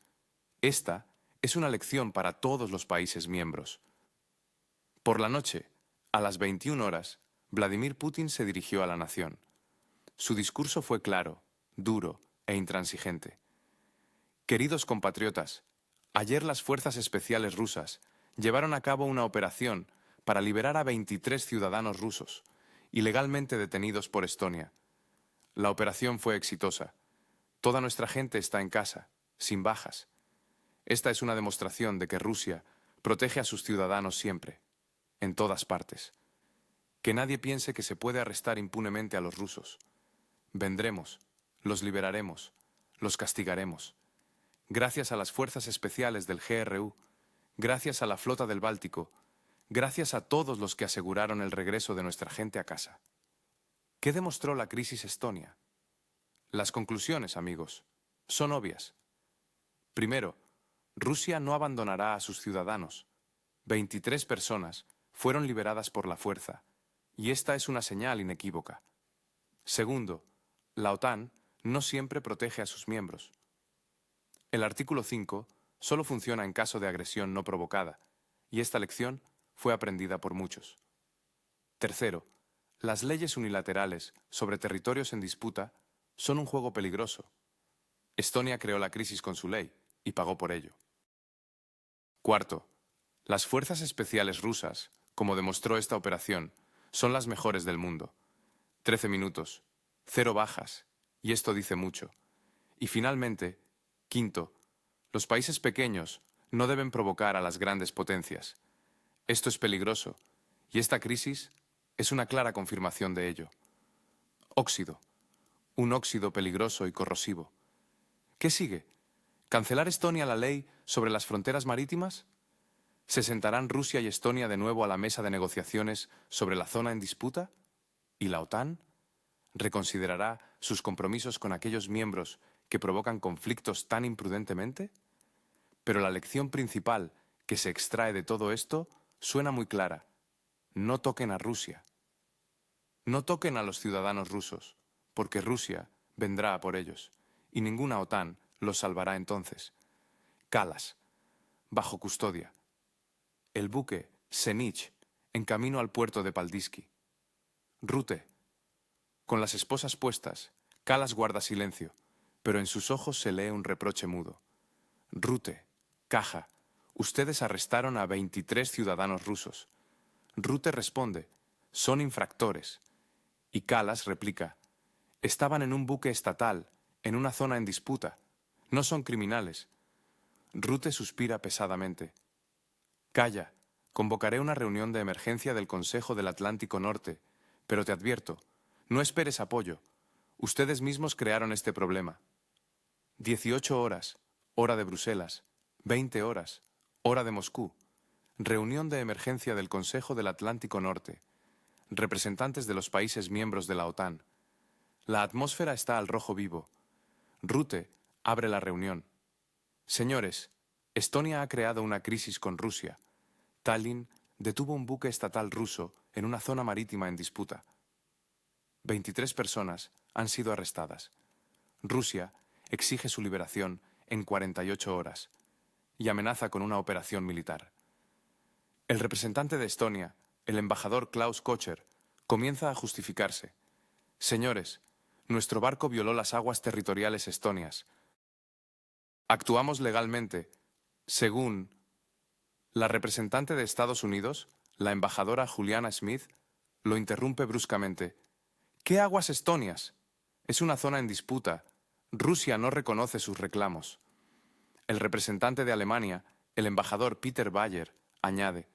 Esta es una lección para todos los países miembros. Por la noche, a las 21 horas, Vladimir Putin se dirigió a la nación. Su discurso fue claro, duro e intransigente. Queridos compatriotas, ayer las fuerzas especiales rusas llevaron a cabo una operación para liberar a 23 ciudadanos rusos, ilegalmente detenidos por Estonia. La operación fue exitosa. Toda nuestra gente está en casa, sin bajas. Esta es una demostración de que Rusia protege a sus ciudadanos siempre, en todas partes. Que nadie piense que se puede arrestar impunemente a los rusos. Vendremos, los liberaremos, los castigaremos. Gracias a las fuerzas especiales del GRU, gracias a la flota del Báltico, gracias a todos los que aseguraron el regreso de nuestra gente a casa. ¿Qué demostró la crisis estonia? Las conclusiones, amigos, son obvias. Primero, Rusia no abandonará a sus ciudadanos. 23 personas fueron liberadas por la fuerza, y esta es una señal inequívoca. Segundo, la OTAN no siempre protege a sus miembros. El artículo 5 solo funciona en caso de agresión no provocada, y esta lección fue aprendida por muchos. Tercero, las leyes unilaterales sobre territorios en disputa son un juego peligroso. Estonia creó la crisis con su ley y pagó por ello. Cuarto, las fuerzas especiales rusas, como demostró esta operación, son las mejores del mundo. 13 minutos, 0 bajas, y esto dice mucho. Y finalmente, quinto, los países pequeños no deben provocar a las grandes potencias. Esto es peligroso, y esta crisis es una clara confirmación de ello. Óxido, un óxido peligroso y corrosivo. ¿Qué sigue? ¿Cancelar Estonia la ley sobre las fronteras marítimas? ¿Se sentarán Rusia y Estonia de nuevo a la mesa de negociaciones sobre la zona en disputa? ¿Y la OTAN? ¿Reconsiderará sus compromisos con aquellos miembros que provocan conflictos tan imprudentemente? Pero la lección principal que se extrae de todo esto suena muy clara. No toquen a Rusia. No toquen a los ciudadanos rusos, porque Rusia vendrá a por ellos, y ninguna OTAN los salvará entonces. Kallas, bajo custodia. El buque Zenit, en camino al puerto de Paldiski. Rutte. Con las esposas puestas, Kallas guarda silencio, pero en sus ojos se lee un reproche mudo. Rutte, Kaja, ustedes arrestaron a 23 ciudadanos rusos. Rutte responde, son infractores. Y Kallas replica, estaban en un buque estatal, en una zona en disputa. No son criminales. Rutte suspira pesadamente. Calla, convocaré una reunión de emergencia del Consejo del Atlántico Norte, pero te advierto, no esperes apoyo. Ustedes mismos crearon este problema. 18 horas, hora de Bruselas. 20 horas, hora de Moscú. Reunión de emergencia del Consejo del Atlántico Norte. Representantes de los países miembros de la OTAN. La atmósfera está al rojo vivo. Rutte abre la reunión. Señores, Estonia ha creado una crisis con Rusia. Tallinn detuvo un buque estatal ruso en una zona marítima en disputa. 23 personas han sido arrestadas. Rusia exige su liberación en 48 horas y amenaza con una operación militar. El representante de Estonia, el embajador Klaus Kocher, comienza a justificarse. Señores, nuestro barco violó las aguas territoriales estonias. Actuamos legalmente, según la representante de Estados Unidos, la embajadora Juliana Smith, lo interrumpe bruscamente. ¿Qué aguas estonias? Es una zona en disputa. Rusia no reconoce sus reclamos. El representante de Alemania, el embajador Peter Bayer, añade: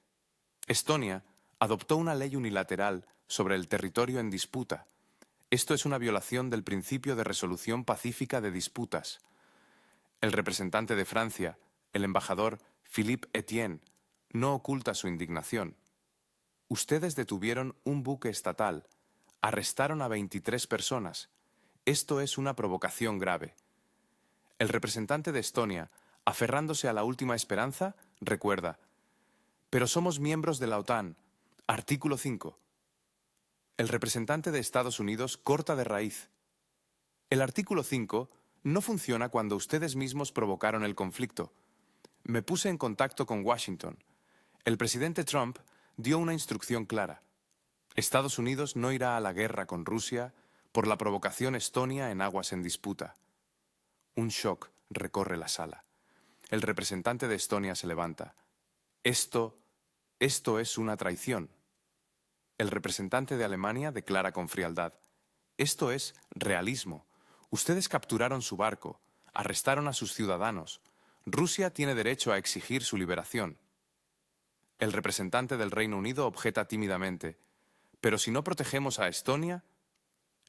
Estonia adoptó una ley unilateral sobre el territorio en disputa. Esto es una violación del principio de resolución pacífica de disputas. El representante de Francia, el embajador Philippe Etienne, no oculta su indignación. Ustedes detuvieron un buque estatal, arrestaron a 23 personas. Esto es una provocación grave. El representante de Estonia, aferrándose a la última esperanza, recuerda: pero somos miembros de la OTAN. Artículo 5. El representante de Estados Unidos corta de raíz. El artículo 5 no funciona cuando ustedes mismos provocaron el conflicto. Me puse en contacto con Washington. El presidente Trump dio una instrucción clara. Estados Unidos no irá a la guerra con Rusia por la provocación estonia en aguas en disputa. Un shock recorre la sala. El representante de Estonia se levanta. Esto es una traición. El representante de Alemania declara con frialdad: esto es realismo. Ustedes capturaron su barco, arrestaron a sus ciudadanos. Rusia tiene derecho a exigir su liberación. El representante del Reino Unido objeta tímidamente: pero si no protegemos a Estonia.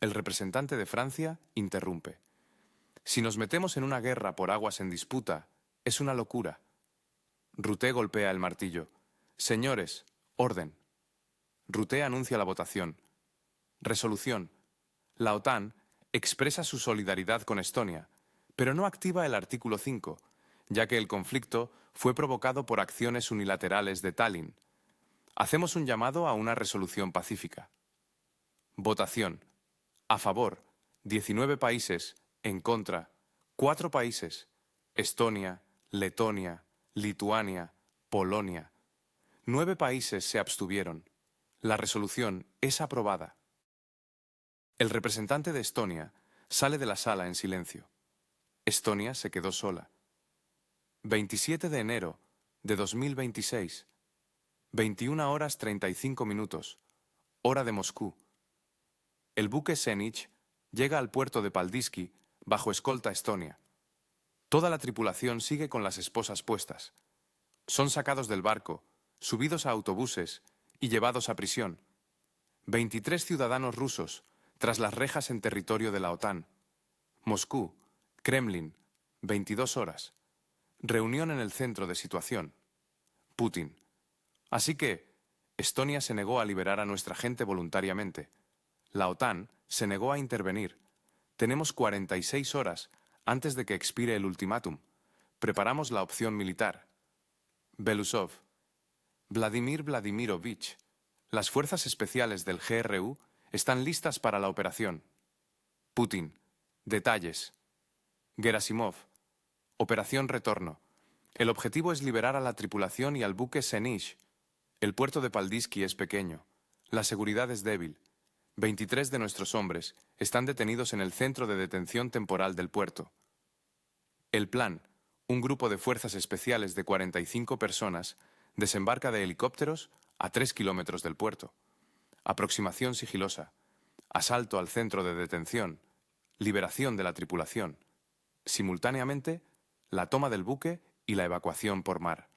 El representante de Francia interrumpe: si nos metemos en una guerra por aguas en disputa, es una locura. Rutte golpea el martillo. Señores, orden. Rutte anuncia la votación. Resolución. La OTAN expresa su solidaridad con Estonia, pero no activa el artículo 5, ya que el conflicto fue provocado por acciones unilaterales de Tallinn. Hacemos un llamado a una resolución pacífica. Votación. A favor, 19 países. En contra, 4 países. Estonia, Letonia, Lituania, Polonia. 9 países se abstuvieron. La resolución es aprobada. El representante de Estonia sale de la sala en silencio. Estonia se quedó sola. 27 de enero de 2026. 21 horas 35 minutos. Hora de Moscú. El buque Zenich llega al puerto de Paldiski bajo escolta estonia. Toda la tripulación sigue con las esposas puestas. Son sacados del barco, subidos a autobuses y llevados a prisión. 23 ciudadanos rusos tras las rejas en territorio de la OTAN. Moscú, Kremlin, 22 horas. Reunión en el centro de situación. Putin. Así que, Estonia se negó a liberar a nuestra gente voluntariamente. La OTAN se negó a intervenir. Tenemos 46 horas antes de que expire el ultimátum. Preparamos la opción militar. Belousov. Vladimir Vladimirovich. Las fuerzas especiales del GRU están listas para la operación. Putin. Detalles. Gerasimov. Operación Retorno. El objetivo es liberar a la tripulación y al buque Zenich. El puerto de Paldiski es pequeño. La seguridad es débil. 23 de nuestros hombres están detenidos en el centro de detención temporal del puerto. El plan: un grupo de fuerzas especiales de 45 personas desembarca de helicópteros a 3 kilómetros del puerto. Aproximación sigilosa. Asalto al centro de detención. Liberación de la tripulación. Simultáneamente, la toma del buque y la evacuación por mar.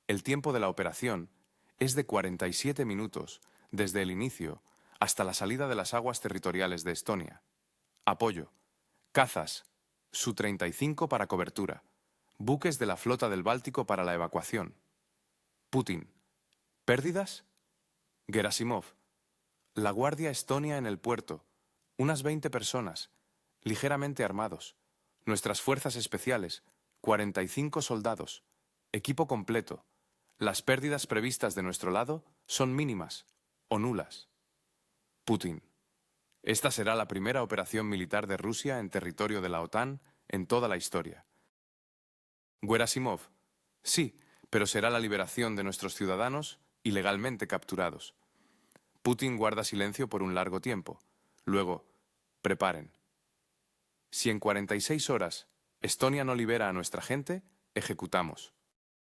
El tiempo de la operación es de 47 minutos desde el inicio hasta la salida de las aguas territoriales de Estonia. Apoyo. Cazas. Su-35 para cobertura. Buques de la flota del Báltico para la evacuación. Putin. ¿Pérdidas? Gerasimov. La Guardia Estonia en el puerto. Unas 20 personas, ligeramente armados. Nuestras fuerzas especiales, 45 soldados. Equipo completo. Las pérdidas previstas de nuestro lado son mínimas o nulas. Putin. Esta será la primera operación militar de Rusia en territorio de la OTAN en toda la historia. Gerasimov. Sí, pero será la liberación de nuestros ciudadanos ilegalmente capturados. Putin guarda silencio por un largo tiempo. Luego, preparen. Si en 46 horas Estonia no libera a nuestra gente, ejecutamos.